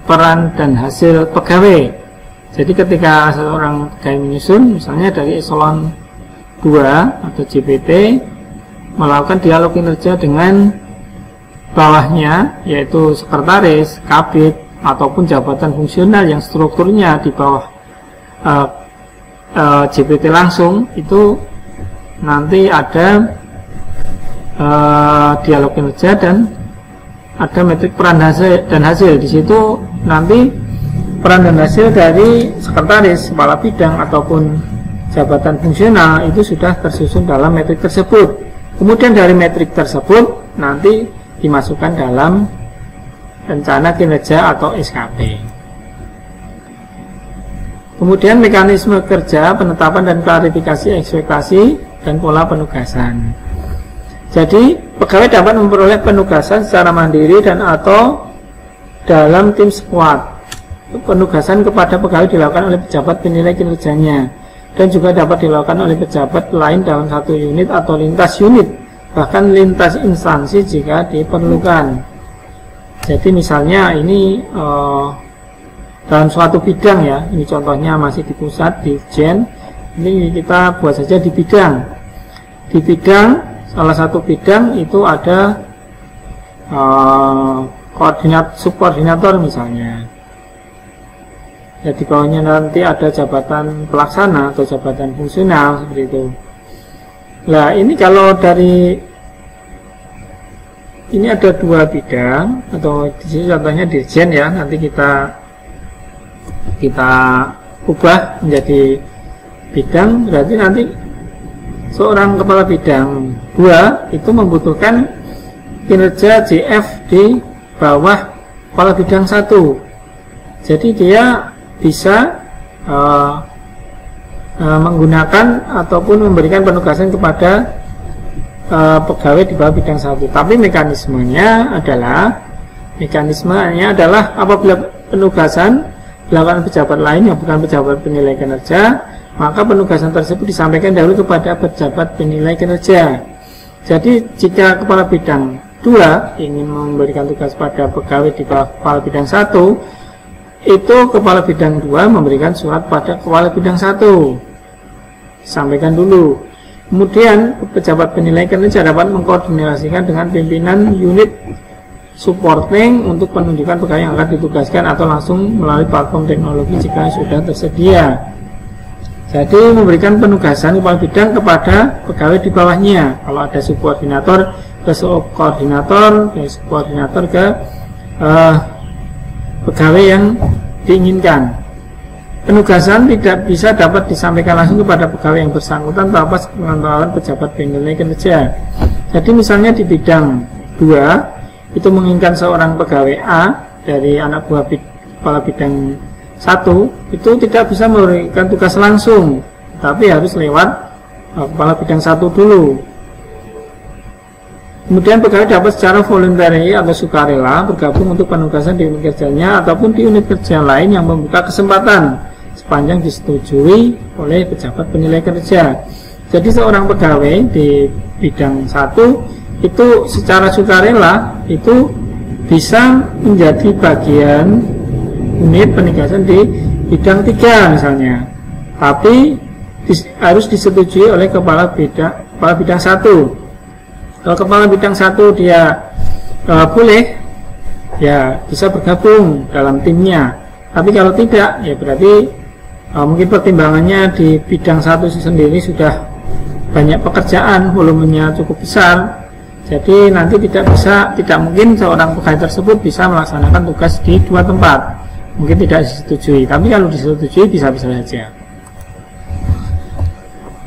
peran dan hasil pegawai. Jadi ketika seorang pegawai menyusun, misalnya dari eselon 2 atau JPT melakukan dialog kinerja dengan bawahnya, yaitu sekretaris, kabid, ataupun jabatan fungsional yang strukturnya di bawah JPT langsung, itu nanti ada dialog kinerja dan ada metrik peran dan hasil. Di situ nanti peran dan hasil dari sekretaris, kepala bidang ataupun jabatan fungsional itu sudah tersusun dalam metrik tersebut. Kemudian dari metrik tersebut nanti dimasukkan dalam rencana kinerja atau SKP. Kemudian mekanisme kerja, penetapan dan klarifikasi ekspektasi dan pola penugasan. Jadi pegawai dapat memperoleh penugasan secara mandiri dan atau dalam tim squad. Penugasan kepada pegawai dilakukan oleh pejabat penilai kinerjanya dan juga dapat dilakukan oleh pejabat lain dalam satu unit atau lintas unit, bahkan lintas instansi jika diperlukan. Jadi misalnya ini dalam suatu bidang ya, ini contohnya masih di pusat, di Jen, ini kita buat saja di bidang. Di bidang, salah satu bidang itu ada subkoordinator misalnya. Ya, di bawahnya nanti ada jabatan pelaksana atau jabatan fungsional seperti itu. Nah, ini kalau dari ini ada dua bidang, atau di sini contohnya dirjen ya, nanti kita ubah menjadi bidang, berarti nanti seorang kepala bidang 2 itu membutuhkan kinerja JF di bawah kepala bidang 1. Jadi dia bisa menggunakan ataupun memberikan penugasan kepada pegawai di bawah bidang 1. Tapi mekanismenya adalah apabila penugasan dilakukan pejabat lain yang bukan pejabat penilai kinerja, maka penugasan tersebut disampaikan dahulu kepada pejabat penilai kinerja. Jadi jika kepala bidang 2 ingin memberikan tugas pada pegawai di bawah kepala bidang 1, itu kepala bidang 2 memberikan surat pada kepala bidang 1, sampaikan dulu. Kemudian pejabat penilai kinerja dapat mengkoordinasikan dengan pimpinan unit supporting untuk penunjukan pegawai yang akan ditugaskan atau langsung melalui platform teknologi jika sudah tersedia. Jadi memberikan penugasan kepala bidang kepada pegawai di bawahnya. Kalau ada subkoordinator ke subkoordinator, dari subkoordinator ke pegawai yang diinginkan. Penugasan tidak bisa dapat disampaikan langsung kepada pegawai yang bersangkutan tanpa sepengetahuan pejabat penilai kinerja. Jadi misalnya di bidang 2 itu menginginkan seorang pegawai A dari anak buah kepala bidang 1 itu tidak bisa memberikan tugas langsung, tapi harus lewat kepala bidang 1 dulu. Kemudian pegawai dapat secara voluntary atau sukarela bergabung untuk penugasan di unit kerjanya ataupun di unit kerja lain yang membuka kesempatan sepanjang disetujui oleh pejabat penilai kerja. Jadi seorang pegawai di bidang 1 itu secara sukarela itu bisa menjadi bagian unit penugasan di bidang 3 misalnya, tapi harus disetujui oleh kepala bidang 1. Kalau kepala bidang 1 dia boleh, ya bisa bergabung dalam timnya. Tapi kalau tidak, ya berarti mungkin pertimbangannya di bidang 1 sendiri sudah banyak pekerjaan, volumenya cukup besar. Jadi nanti tidak mungkin seorang pegawai tersebut bisa melaksanakan tugas di 2 tempat. Mungkin tidak disetujui. Tapi kalau disetujui bisa-bisa saja.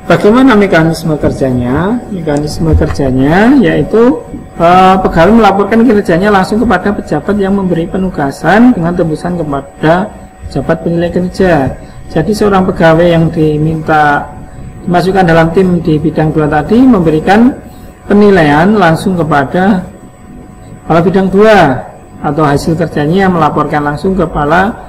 Bagaimana mekanisme kerjanya? Mekanisme kerjanya yaitu pegawai melaporkan kinerjanya langsung kepada pejabat yang memberi penugasan dengan tembusan kepada pejabat penilai kerja. Jadi seorang pegawai yang diminta dimasukkan dalam tim di bidang 2 tadi memberikan penilaian langsung kepada kepala bidang 2 atau hasil kerjanya melaporkan langsung kepala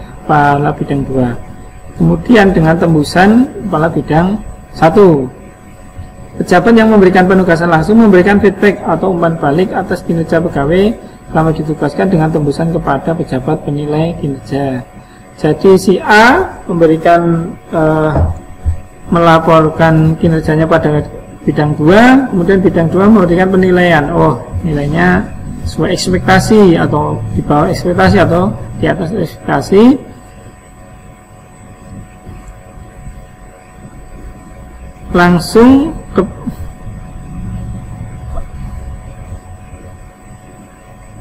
bidang 2. Kemudian dengan tembusan kepala bidang 1. Pejabat yang memberikan penugasan langsung memberikan feedback atau umpan balik atas kinerja pegawai selama ditugaskan dengan tembusan kepada pejabat penilai kinerja. Jadi si A memberikan melaporkan kinerjanya pada bidang 2, kemudian bidang 2 memberikan penilaian. Oh, nilainya sesuai ekspektasi atau di bawah ekspektasi atau di atas ekspektasi. Langsung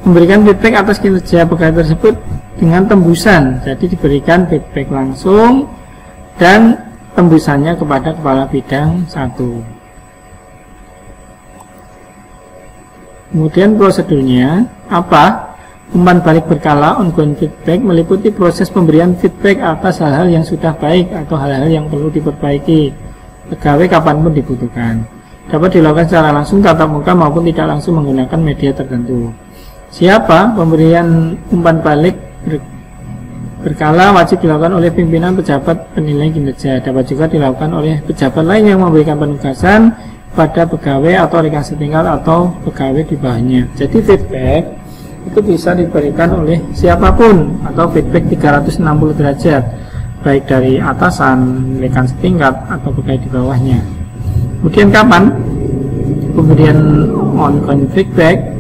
memberikan feedback atas kinerja pegawai tersebut dengan tembusan. Jadi diberikan feedback langsung dan tembusannya kepada kepala bidang 1. Kemudian prosedurnya apa? Umpan balik berkala ongoing feedback meliputi proses pemberian feedback atas hal-hal yang sudah baik atau hal-hal yang perlu diperbaiki pegawai kapanpun dibutuhkan. Dapat dilakukan secara langsung, tatap muka maupun tidak langsung menggunakan media tertentu. Siapa pemberian umpan balik berkala wajib dilakukan oleh pimpinan pejabat penilai kinerja. Dapat juga dilakukan oleh pejabat lain yang memberikan penugasan pada pegawai atau rekan setingkat atau pegawai di bawahnya. Jadi feedback itu bisa diberikan oleh siapapun atau feedback 360 derajat, baik dari atasan, rekan setingkat atau pegawai di bawahnya. Kemudian kapan pemberian ongoing feedback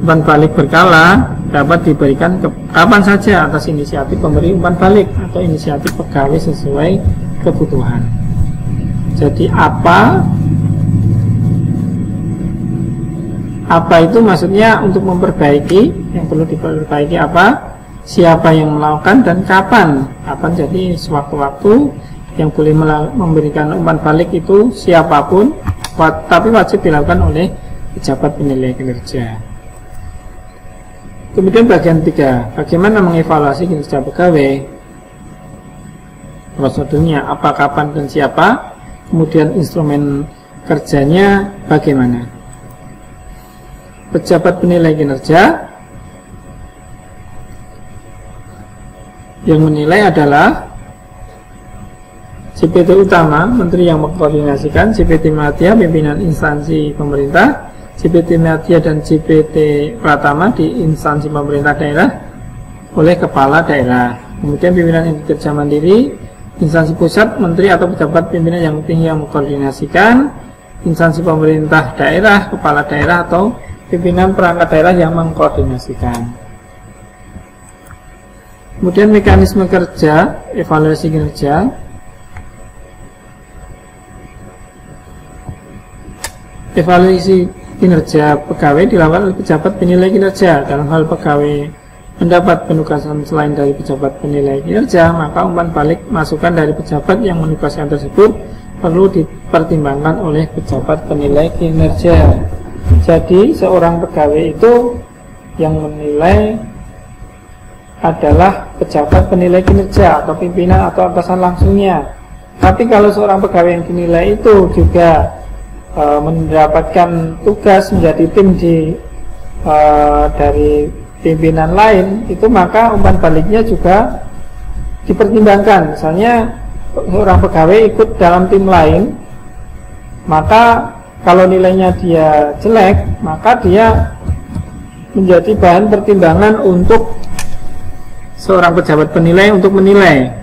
umpan balik berkala dapat diberikan kapan saja atas inisiatif pemberi umpan balik atau inisiatif pegawai sesuai kebutuhan. Jadi apa itu maksudnya untuk memperbaiki, yang perlu diperbaiki apa, siapa yang melakukan dan kapan. Jadi sewaktu-waktu yang boleh memberikan umpan balik itu siapapun, tapi wajib dilakukan oleh pejabat penilai kinerja. Kemudian bagian 3, bagaimana mengevaluasi kinerja pegawai. Prosedurnya apa, kapan, dan siapa. Kemudian instrumen kerjanya bagaimana. Pejabat penilai kinerja yang menilai adalah CPT utama, menteri yang mengkoordinasikan, CPT Madya, pimpinan instansi pemerintah, CPT Madya dan CPT Pratama di instansi pemerintah daerah oleh kepala daerah. Kemudian pimpinan unit kerja mandiri, instansi pusat, menteri atau pejabat pimpinan yang tinggi yang mengkoordinasikan, instansi pemerintah daerah, kepala daerah atau pimpinan perangkat daerah yang mengkoordinasikan. Kemudian mekanisme kerja, evaluasi kinerja. Evaluasi kinerja pegawai dilakukan oleh pejabat penilai kinerja. Dalam hal pegawai mendapat penugasan selain dari pejabat penilai kinerja, maka umpan balik masukan dari pejabat yang menugaskan tersebut perlu dipertimbangkan oleh pejabat penilai kinerja. Jadi seorang pegawai itu yang menilai adalah pejabat penilai kinerja atau pimpinan atau atasan langsungnya. Tapi kalau seorang pegawai yang dinilai itu juga mendapatkan tugas menjadi tim dari pimpinan lain, itu maka umpan baliknya juga dipertimbangkan. Misalnya seorang pegawai ikut dalam tim lain, maka kalau nilainya dia jelek, maka dia menjadi bahan pertimbangan untuk seorang pejabat penilai untuk menilai.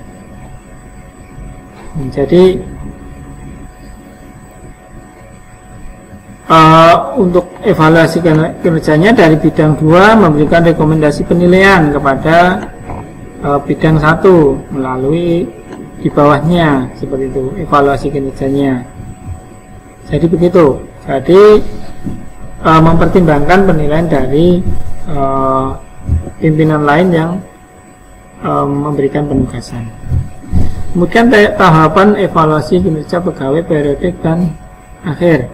Jadi untuk evaluasi kinerjanya dari bidang 2 memberikan rekomendasi penilaian kepada bidang 1 melalui di bawahnya, seperti itu evaluasi kinerjanya. Jadi begitu. Jadi mempertimbangkan penilaian dari pimpinan lain yang memberikan penugasan. Kemudian tahapan evaluasi kinerja pegawai periodik dan akhir.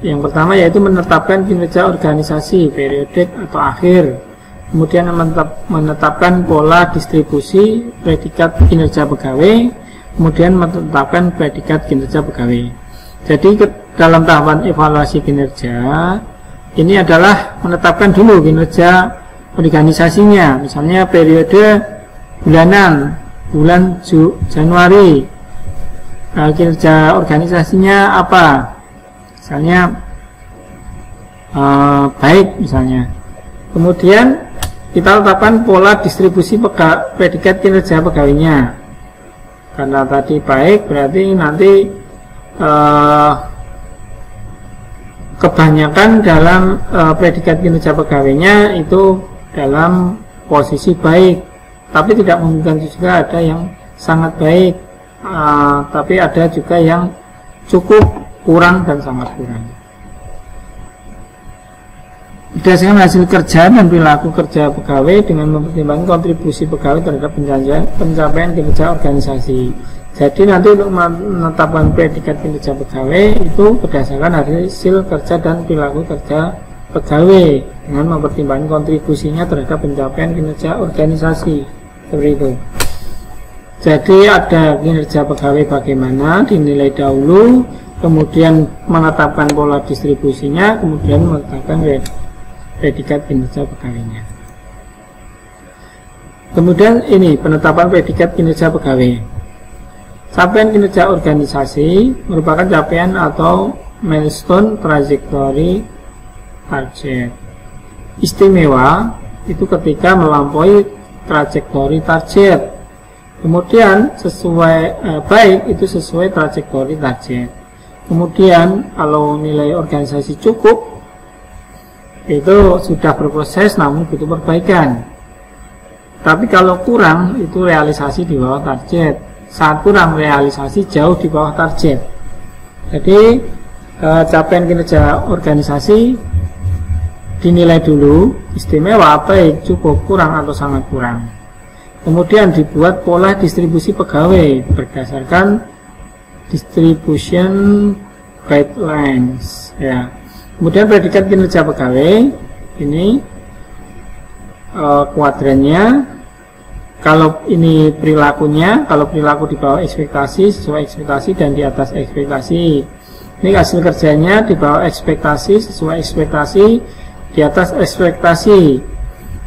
Yang pertama yaitu menetapkan kinerja organisasi periodik atau akhir. Kemudian menetapkan pola distribusi predikat kinerja pegawai. Kemudian menetapkan predikat kinerja pegawai. Jadi dalam tahapan evaluasi kinerja ini adalah menetapkan dulu kinerja organisasinya. Misalnya periode bulanan, bulan Januari, kinerja organisasinya apa? Misalnya baik misalnya. Kemudian kita tetapkan pola distribusi predikat kinerja pegawainya. Karena tadi baik berarti nanti kebanyakan dalam predikat kinerja pegawainya itu dalam posisi baik, tapi tidak memungkinkan juga ada yang sangat baik, tapi ada juga yang cukup, kurang, dan sangat kurang. Berdasarkan hasil kerja dan perilaku kerja pegawai dengan mempertimbangkan kontribusi pegawai terhadap pencapaian kinerja organisasi. Jadi nanti untuk menetapkan predikat kinerja pegawai itu berdasarkan hasil kerja dan perilaku kerja pegawai dengan mempertimbangkan kontribusinya terhadap pencapaian kinerja organisasi. Seperti itu. Jadi ada kinerja pegawai bagaimana dinilai dahulu, kemudian menetapkan pola distribusinya, kemudian menetapkan predikat kinerja pegawainya. Kemudian ini penetapan predikat kinerja pegawai. Capaian kinerja organisasi merupakan capaian atau milestone trajectory target. Istimewa itu ketika melampaui trajektori target. Kemudian sesuai baik itu sesuai trajektori target. Kemudian kalau nilai organisasi cukup itu sudah berproses namun butuh perbaikan. Tapi kalau kurang itu realisasi di bawah target. Saat kurang realisasi jauh di bawah target. Jadi capaian kinerja organisasi dinilai dulu istimewa, baik, cukup, kurang, atau sangat kurang. Kemudian dibuat pola distribusi pegawai berdasarkan distribution guidelines ya. Kemudian predikat kinerja pegawai ini kuadrannya. Kalau ini perilakunya, kalau perilaku di bawah ekspektasi, sesuai ekspektasi, dan di atas ekspektasi. Ini hasil kerjanya di bawah ekspektasi, sesuai ekspektasi, di atas ekspektasi.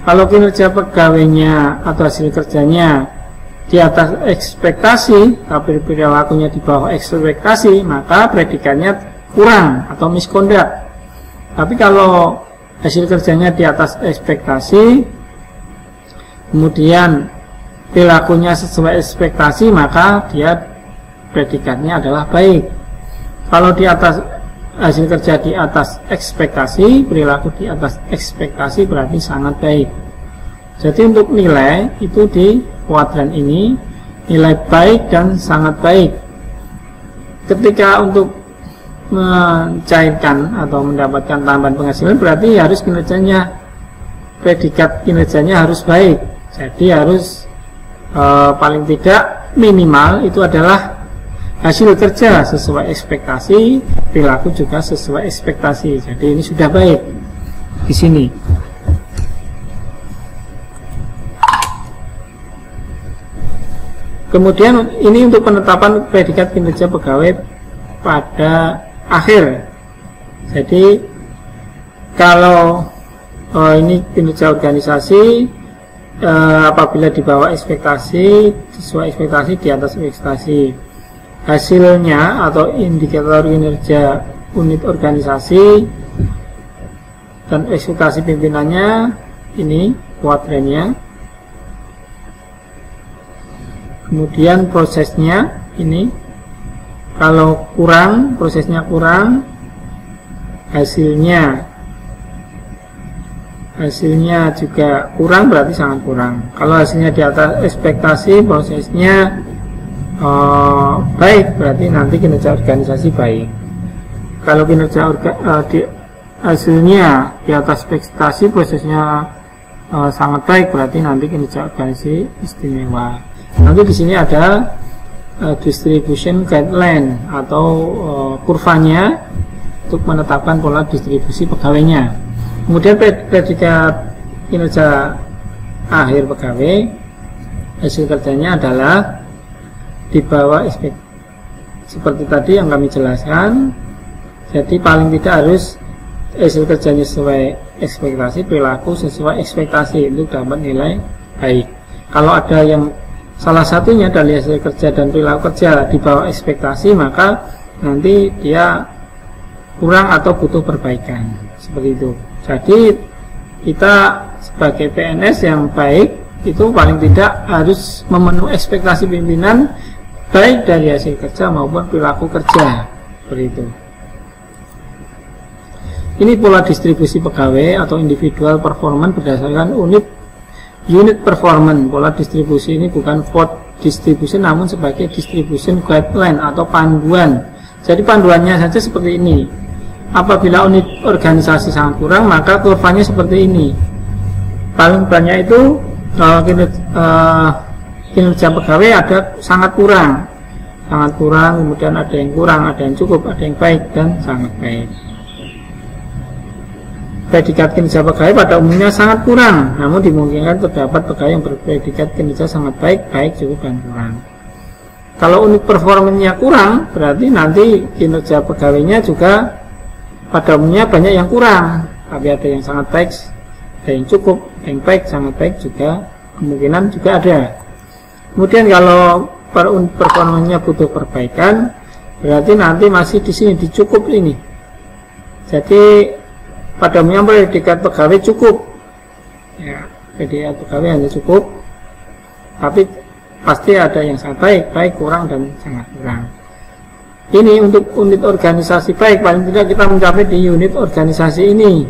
Kalau kinerja pegawainya atau hasil kerjanya di atas ekspektasi, tapi perilakunya di bawah ekspektasi, maka predikatnya kurang atau misconduct. Tapi kalau hasil kerjanya di atas ekspektasi, kemudian perilakunya sesuai ekspektasi, maka dia predikatnya adalah baik. Kalau di atas hasil kerja di atas ekspektasi, perilaku di atas ekspektasi, berarti sangat baik. Jadi untuk nilai itu di kuadran ini nilai baik dan sangat baik. Ketika untuk mencairkan atau mendapatkan tambahan penghasilan, berarti harus kinerjanya, predikat kinerjanya harus baik. Jadi harus paling tidak minimal itu adalah hasil kerja sesuai ekspektasi, perilaku juga sesuai ekspektasi. Jadi ini sudah baik di sini. Kemudian ini untuk penetapan predikat kinerja pegawai pada akhir. Jadi kalau ini kinerja organisasi apabila di bawah ekspektasi, sesuai ekspektasi, di atas ekspektasi, hasilnya atau indikator kinerja unit organisasi dan ekspektasi pimpinannya ini kuadrannya. Kemudian prosesnya ini, kalau kurang, prosesnya kurang, hasilnya juga kurang, berarti sangat kurang. Kalau hasilnya di atas ekspektasi, prosesnya baik, berarti nanti kinerja organisasi baik. Kalau kinerja hasilnya di atas ekspektasi, prosesnya sangat baik, berarti nanti kinerja organisasi istimewa. Nanti di sini ada distribution guideline atau kurvanya untuk menetapkan pola distribusi pegawainya. Kemudian predikat kinerja akhir pegawai, hasil kerjanya adalah di bawah ekspektasi seperti tadi yang kami jelaskan. Jadi paling tidak harus hasil kerjanya sesuai ekspektasi, perilaku sesuai ekspektasi untuk dapat nilai baik. Kalau ada yang salah satunya dari hasil kerja dan perilaku kerja di bawah ekspektasi, maka nanti dia kurang atau butuh perbaikan, seperti itu. Jadi kita sebagai PNS yang baik itu paling tidak harus memenuhi ekspektasi pimpinan, baik dari hasil kerja maupun perilaku kerja, seperti itu. Ini pola distribusi pegawai atau individual performance berdasarkan unit performance. Pola distribusi ini bukan vote distribution, namun sebagai distribution guideline atau panduan. Jadi panduannya saja seperti ini. Apabila unit organisasi sangat kurang, maka kurvanya seperti ini. Paling banyak itu kinerja pegawai ada sangat kurang, kemudian ada yang kurang, ada yang cukup, ada yang baik dan sangat baik. Predikat kinerja pegawai pada umumnya sangat kurang, namun dimungkinkan terdapat pegawai yang berpredikat kinerja sangat baik, baik, cukup, dan kurang. Kalau unit performanya kurang, berarti nanti kinerja pegawainya juga pada umumnya banyak yang kurang, tapi ada yang sangat baik, ada yang cukup, yang baik, sangat baik juga kemungkinan juga ada. Kemudian kalau performanya butuh perbaikan, berarti nanti masih di sini di cukup ini. Jadi pada umumnya predikat pegawai cukup, ya, predikat pegawai hanya cukup, tapi pasti ada yang sangat baik, baik, kurang, dan sangat kurang. Ini untuk unit organisasi baik, paling tidak kita mencapai di unit organisasi ini.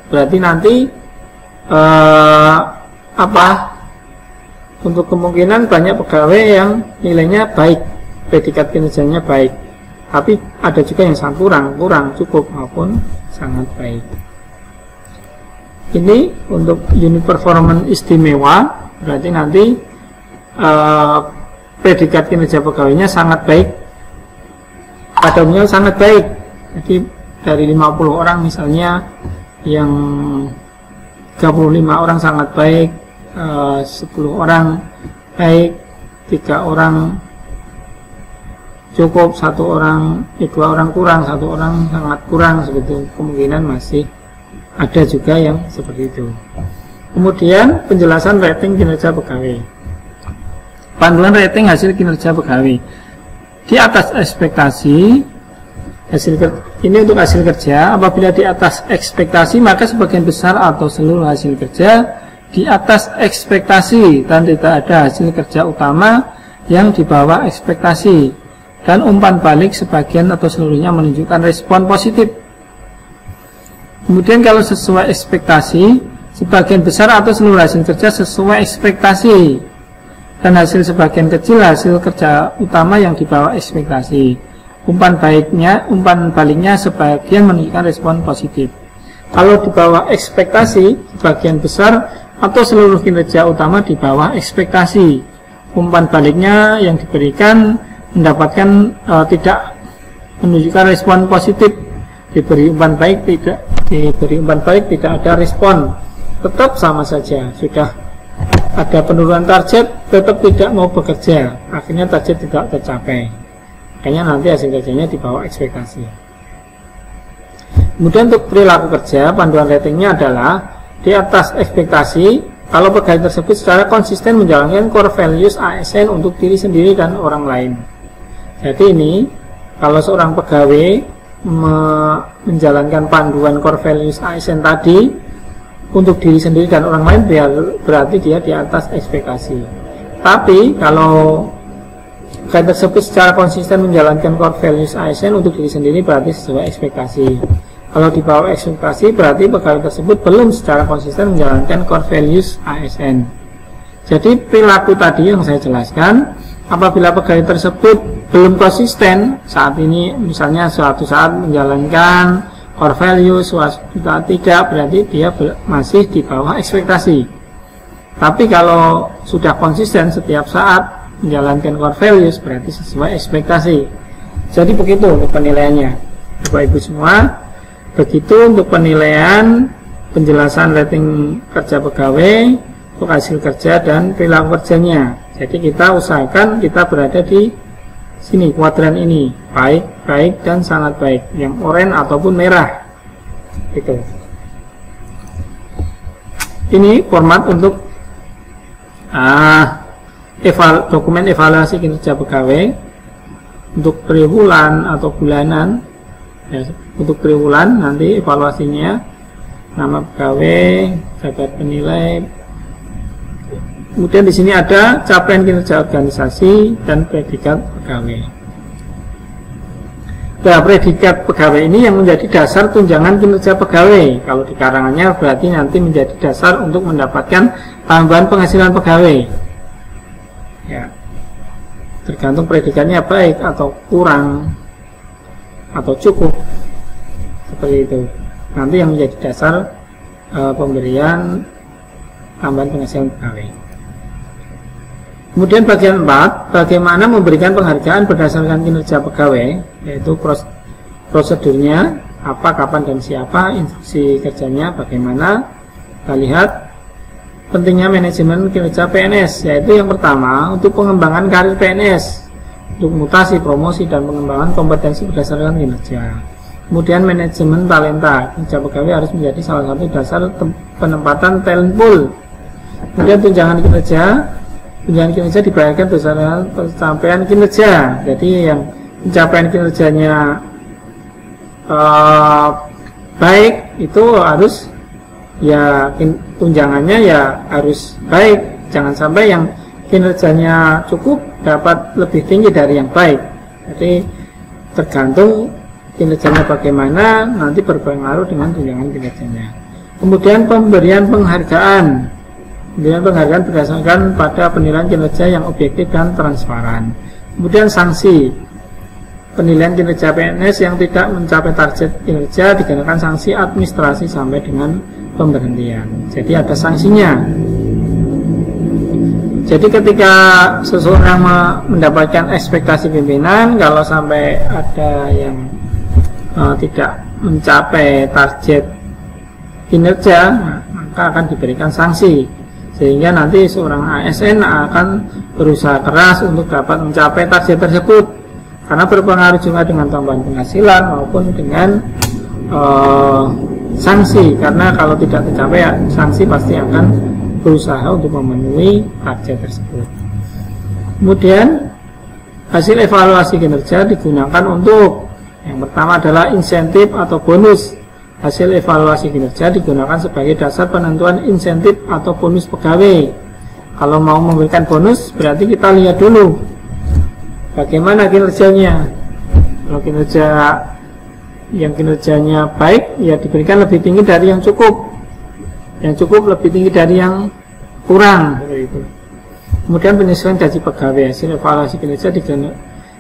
Berarti nanti untuk kemungkinan banyak pegawai yang nilainya baik, predikat kinerjanya baik, tapi ada juga yang sangat kurang, cukup, maupun sangat baik. Ini untuk unit performance istimewa, berarti nanti predikat kinerja pegawainya sangat baik, pada umumnya sangat baik. Jadi dari 50 orang misalnya, yang 35 orang sangat baik, 10 orang baik, 3 orang cukup, 1 orang, 2 orang kurang, 1 orang sangat kurang, seperti itu. Kemungkinan masih ada juga yang seperti itu. Kemudian penjelasan rating kinerja pegawai. Panduan rating hasil kinerja pegawai. Di atas ekspektasi, ini untuk hasil kerja. Apabila di atas ekspektasi, maka sebagian besar atau seluruh hasil kerja di atas ekspektasi dan tidak ada hasil kerja utama yang di bawah ekspektasi, dan umpan balik sebagian atau seluruhnya menunjukkan respon positif. Kemudian kalau sesuai ekspektasi, sebagian besar atau seluruh hasil kerja sesuai ekspektasi, dan hasil sebagian kecil hasil kerja utama yang di bawah ekspektasi. Umpan baliknya sebagian menunjukkan respon positif. Kalau di bawah ekspektasi, sebagian besar atau seluruh kinerja utama di bawah ekspektasi. Umpan baliknya yang diberikan mendapatkan tidak menunjukkan respon positif. Diberi umpan balik tidak ada respon, tetap sama saja. Sudah ada penurunan target, tetap tidak mau bekerja, akhirnya target tidak tercapai. makanya nanti hasil kerjanya di bawah ekspektasi. Kemudian untuk perilaku kerja, panduan ratingnya adalah di atas ekspektasi kalau pegawai tersebut secara konsisten menjalankan core values ASN untuk diri sendiri dan orang lain. Jadi ini kalau seorang pegawai menjalankan panduan core values ASN tadi untuk diri sendiri dan orang lain, berarti dia di atas ekspektasi. Tapi kalau pegawai tersebut secara konsisten menjalankan core values ASN untuk diri sendiri, berarti sesuai ekspektasi. Kalau di bawah ekspektasi, berarti pegawai tersebut belum secara konsisten menjalankan core values ASN. Jadi perilaku tadi yang saya jelaskan, apabila pegawai tersebut belum konsisten saat ini, misalnya suatu saat menjalankan core values, suatu saat tidak, berarti dia masih di bawah ekspektasi. Tapi kalau sudah konsisten setiap saat menjalankan core values, berarti sesuai ekspektasi. Jadi begitu untuk penilaiannya, Bapak Ibu semua. Begitu untuk penilaian penjelasan rating kerja pegawai untuk hasil kerja dan perilaku kerjanya. Jadi kita usahakan kita berada di sini, kuadran ini, baik, baik, dan sangat baik, yang oranye ataupun merah. Itu. Ini format untuk dokumen evaluasi kinerja pegawai untuk triwulan atau bulanan. Ya, untuk triwulan nanti evaluasinya, nama pegawai, jabat penilai. Kemudian di sini ada capaian kinerja organisasi dan predikat pegawai. Nah, predikat pegawai ini yang menjadi dasar tunjangan kinerja pegawai. Kalau di karangannya berarti nanti menjadi dasar untuk mendapatkan tambahan penghasilan pegawai. Ya, tergantung predikatnya baik atau kurang atau cukup, seperti itu. Nanti yang menjadi dasar pemberian tambahan penghasilan pegawai. Kemudian bagian 4, bagaimana memberikan penghargaan berdasarkan kinerja pegawai, yaitu prosedurnya apa, kapan, dan siapa, instruksi kerjanya bagaimana. Kita lihat pentingnya manajemen kinerja PNS, yaitu yang pertama untuk pengembangan karir PNS, untuk mutasi, promosi, dan pengembangan kompetensi berdasarkan kinerja. Kemudian manajemen talenta, kinerja pegawai harus menjadi salah satu dasar penempatan talent pool. Kemudian tunjangan kinerja dibayarkan berdasarkan pencapaian kinerja. Jadi yang pencapaian kinerjanya baik itu harus ya tunjangannya ya harus baik. Jangan sampai yang kinerjanya cukup dapat lebih tinggi dari yang baik. Jadi tergantung kinerjanya bagaimana, nanti berpengaruh dengan tunjangan kinerjanya. Kemudian pemberian penghargaan. Pemberian penghargaan berdasarkan pada penilaian kinerja yang objektif dan transparan. Kemudian sanksi. Penilaian kinerja PNS yang tidak mencapai target kinerja dikenakan sanksi administrasi sampai dengan pemberhentian. Jadi ada sanksinya. Jadi ketika seseorang mendapatkan ekspektasi pimpinan, kalau sampai ada yang tidak mencapai target kinerja, maka akan diberikan sanksi. Sehingga nanti seorang ASN akan berusaha keras untuk dapat mencapai target tersebut, karena berpengaruh juga dengan tambahan penghasilan maupun dengan sanksi. Karena kalau tidak tercapai ya, sanksi pasti akan berusaha untuk memenuhi target tersebut. Kemudian hasil evaluasi kinerja digunakan untuk yang pertama adalah insentif atau bonus. Hasil evaluasi kinerja digunakan sebagai dasar penentuan insentif atau bonus pegawai. Kalau mau memberikan bonus, berarti kita lihat dulu bagaimana kinerjanya. Kalau kinerjanya baik, ya diberikan lebih tinggi dari yang cukup. Yang cukup lebih tinggi dari yang kurang. Kemudian penyesuaian gaji pegawai. Hasil evaluasi kinerja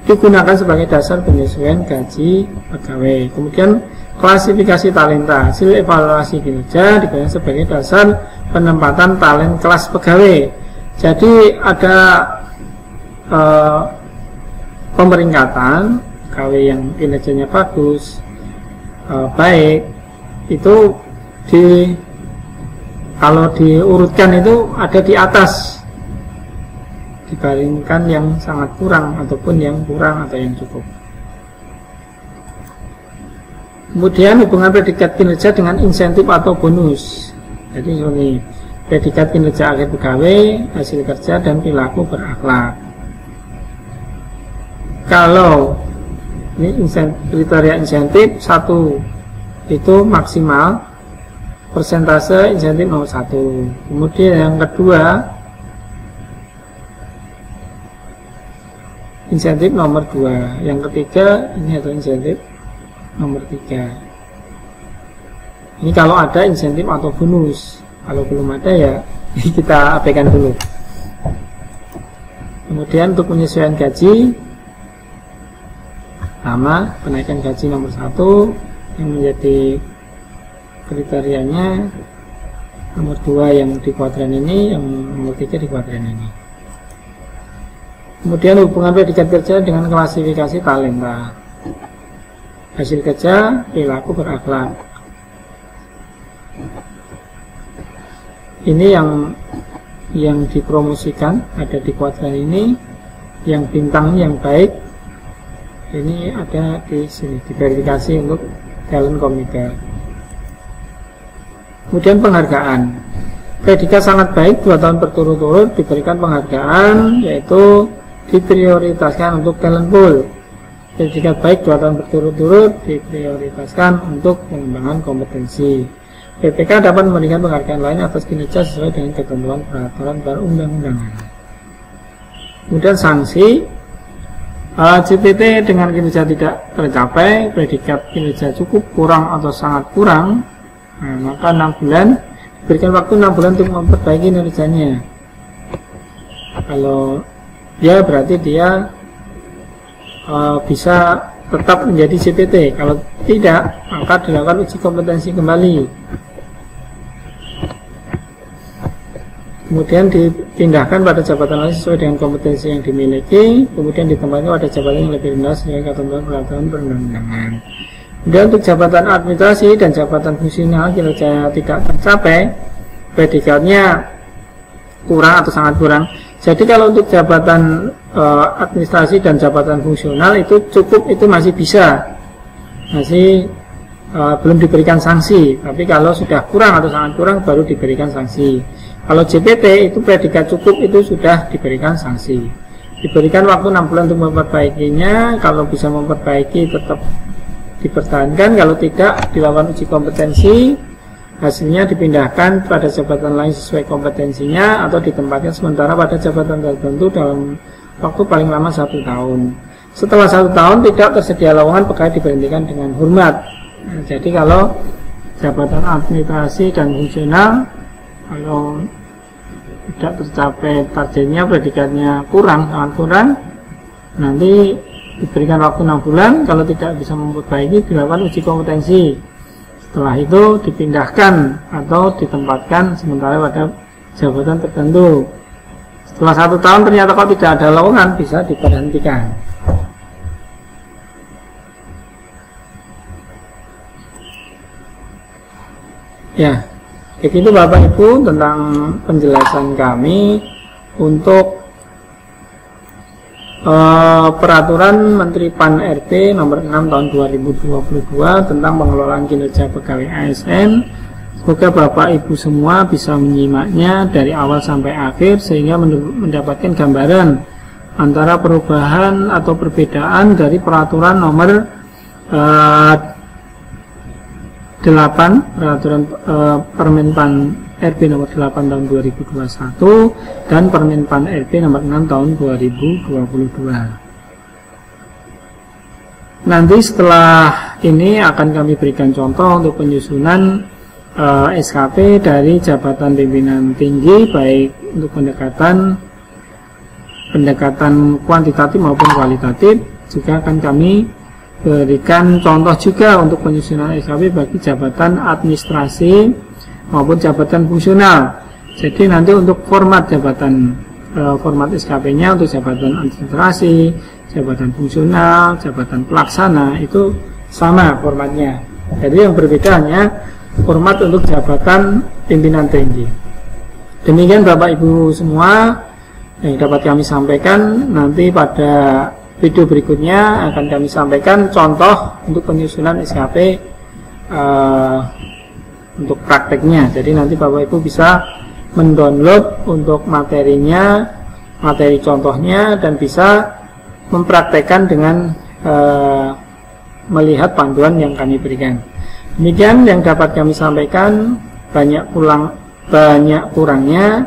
digunakan sebagai dasar penyesuaian gaji pegawai. Kemudian klasifikasi talenta. Hasil evaluasi kinerja digunakan sebagai dasar penempatan talent kelas pegawai. Jadi ada pemeringkatan pegawai yang kinerjanya bagus, baik, itu kalau diurutkan itu ada di atas dibandingkan yang sangat kurang ataupun yang kurang atau yang cukup. Kemudian hubungan predikat kinerja dengan insentif atau bonus. Jadi ini predikat kinerja akhir pegawai, hasil kerja, dan perilaku berakhlak. Kalau ini kriteria insentif 1 itu maksimal persentase insentif nomor 1. Kemudian yang kedua insentif nomor 2. Yang ketiga ini adalah insentif nomor 3. Ini kalau ada insentif atau bonus. Kalau belum ada ya kita abaikan dulu. Kemudian untuk penyesuaian gaji, sama kenaikan gaji nomor 1 yang menjadi kriterianya, nomor 2 yang di kuadran ini, yang nomor 3 di kuadran ini. Kemudian hubungan predikat kerja dengan klasifikasi talenta, hasil kerja, perilaku berakhlak. Ini yang dipromosikan ada di kuadran ini, yang bintang yang baik ini ada di sini, diverifikasi untuk talent committee. Kemudian penghargaan, predikat sangat baik 2 tahun berturut-turut diberikan penghargaan, yaitu diprioritaskan untuk talent pool. Predikat baik 2 tahun berturut-turut diprioritaskan untuk pengembangan kompetensi. PPK dapat memberikan penghargaan lain atas kinerja sesuai dengan ketentuan peraturan perundang-undangan. Kemudian sanksi, CPT dengan kinerja tidak tercapai, predikat kinerja cukup, kurang atau sangat kurang, maka 6 bulan, diberikan waktu 6 bulan untuk memperbaiki kinerjanya. Kalau ya berarti dia bisa tetap menjadi CPT. Kalau tidak, maka dilakukan uji kompetensi kembali. Kemudian dipindahkan pada jabatan lain sesuai dengan kompetensi yang dimiliki, kemudian ditempatkan pada jabatan yang lebih rendah sesuai ketentuan peraturan perundang-undangan. Kemudian untuk jabatan administrasi dan jabatan fungsional kinerja tidak tercapai, predikatnya kurang atau sangat kurang. Jadi kalau untuk jabatan administrasi dan jabatan fungsional itu cukup, itu masih bisa, masih belum diberikan sanksi. Tapi kalau sudah kurang atau sangat kurang baru diberikan sanksi. Kalau JPT itu predikat cukup, itu sudah diberikan sanksi. Diberikan waktu 6 bulan untuk memperbaikinya. Kalau bisa memperbaiki tetap dipertahankan, kalau tidak dilakukan uji kompetensi, hasilnya dipindahkan pada jabatan lain sesuai kompetensinya atau ditempatkan sementara pada jabatan tertentu dalam waktu paling lama 1 tahun. Setelah 1 tahun tidak tersedia lowongan, pegawai diberhentikan dengan hormat. Nah, jadi kalau jabatan administrasi dan fungsional, kalau tidak tercapai targetnya, predikatnya kurang, sangat kurang, nanti diberikan waktu 6 bulan. Kalau tidak bisa memperbaiki, dilakukan uji kompetensi. Setelah itu dipindahkan atau ditempatkan sementara pada jabatan tertentu. Setelah 1 tahun ternyata kok tidak ada lowongan, bisa diberhentikan. Ya, begitu Bapak Ibu tentang penjelasan kami untuk peraturan Menteri PAN RB nomor 6 tahun 2022 tentang pengelolaan kinerja pegawai ASN. Semoga Bapak Ibu semua bisa menyimaknya dari awal sampai akhir sehingga mendapatkan gambaran antara perubahan atau perbedaan dari peraturan nomor 8, peraturan Permenpan RB nomor 8 tahun 2021 dan Permenpan RB nomor 6 tahun 2022. Nanti setelah ini akan kami berikan contoh untuk penyusunan SKP dari jabatan pimpinan tinggi, baik untuk pendekatan kuantitatif maupun kualitatif. Juga akan kami berikan contoh juga untuk penyusunan SKP bagi jabatan administrasi maupun jabatan fungsional. Jadi nanti untuk format jabatan, format SKP-nya untuk jabatan administrasi, jabatan fungsional, jabatan pelaksana itu sama formatnya. Jadi yang berbeda hanya format untuk jabatan pimpinan tinggi. Demikian Bapak Ibu semua yang dapat kami sampaikan. Nanti pada video berikutnya akan kami sampaikan contoh untuk penyusunan SKP untuk prakteknya. Jadi nanti Bapak Ibu bisa mendownload untuk materinya, materi contohnya, dan bisa mempraktekkan dengan melihat panduan yang kami berikan. Demikian yang dapat kami sampaikan. Banyak kurangnya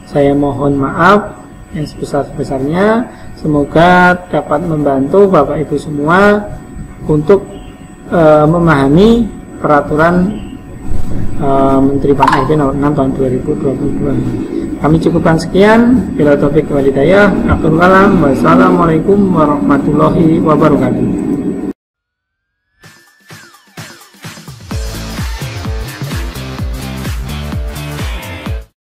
saya mohon maaf yang sebesar-besarnya. Semoga dapat membantu Bapak Ibu semua untuk memahami peraturan Menteri Pan RB nomor 6 tahun 2022. Kami cukupkan sekian. Bila taufiq wal hidayah. Wassalamualaikum warahmatullahi wabarakatuh.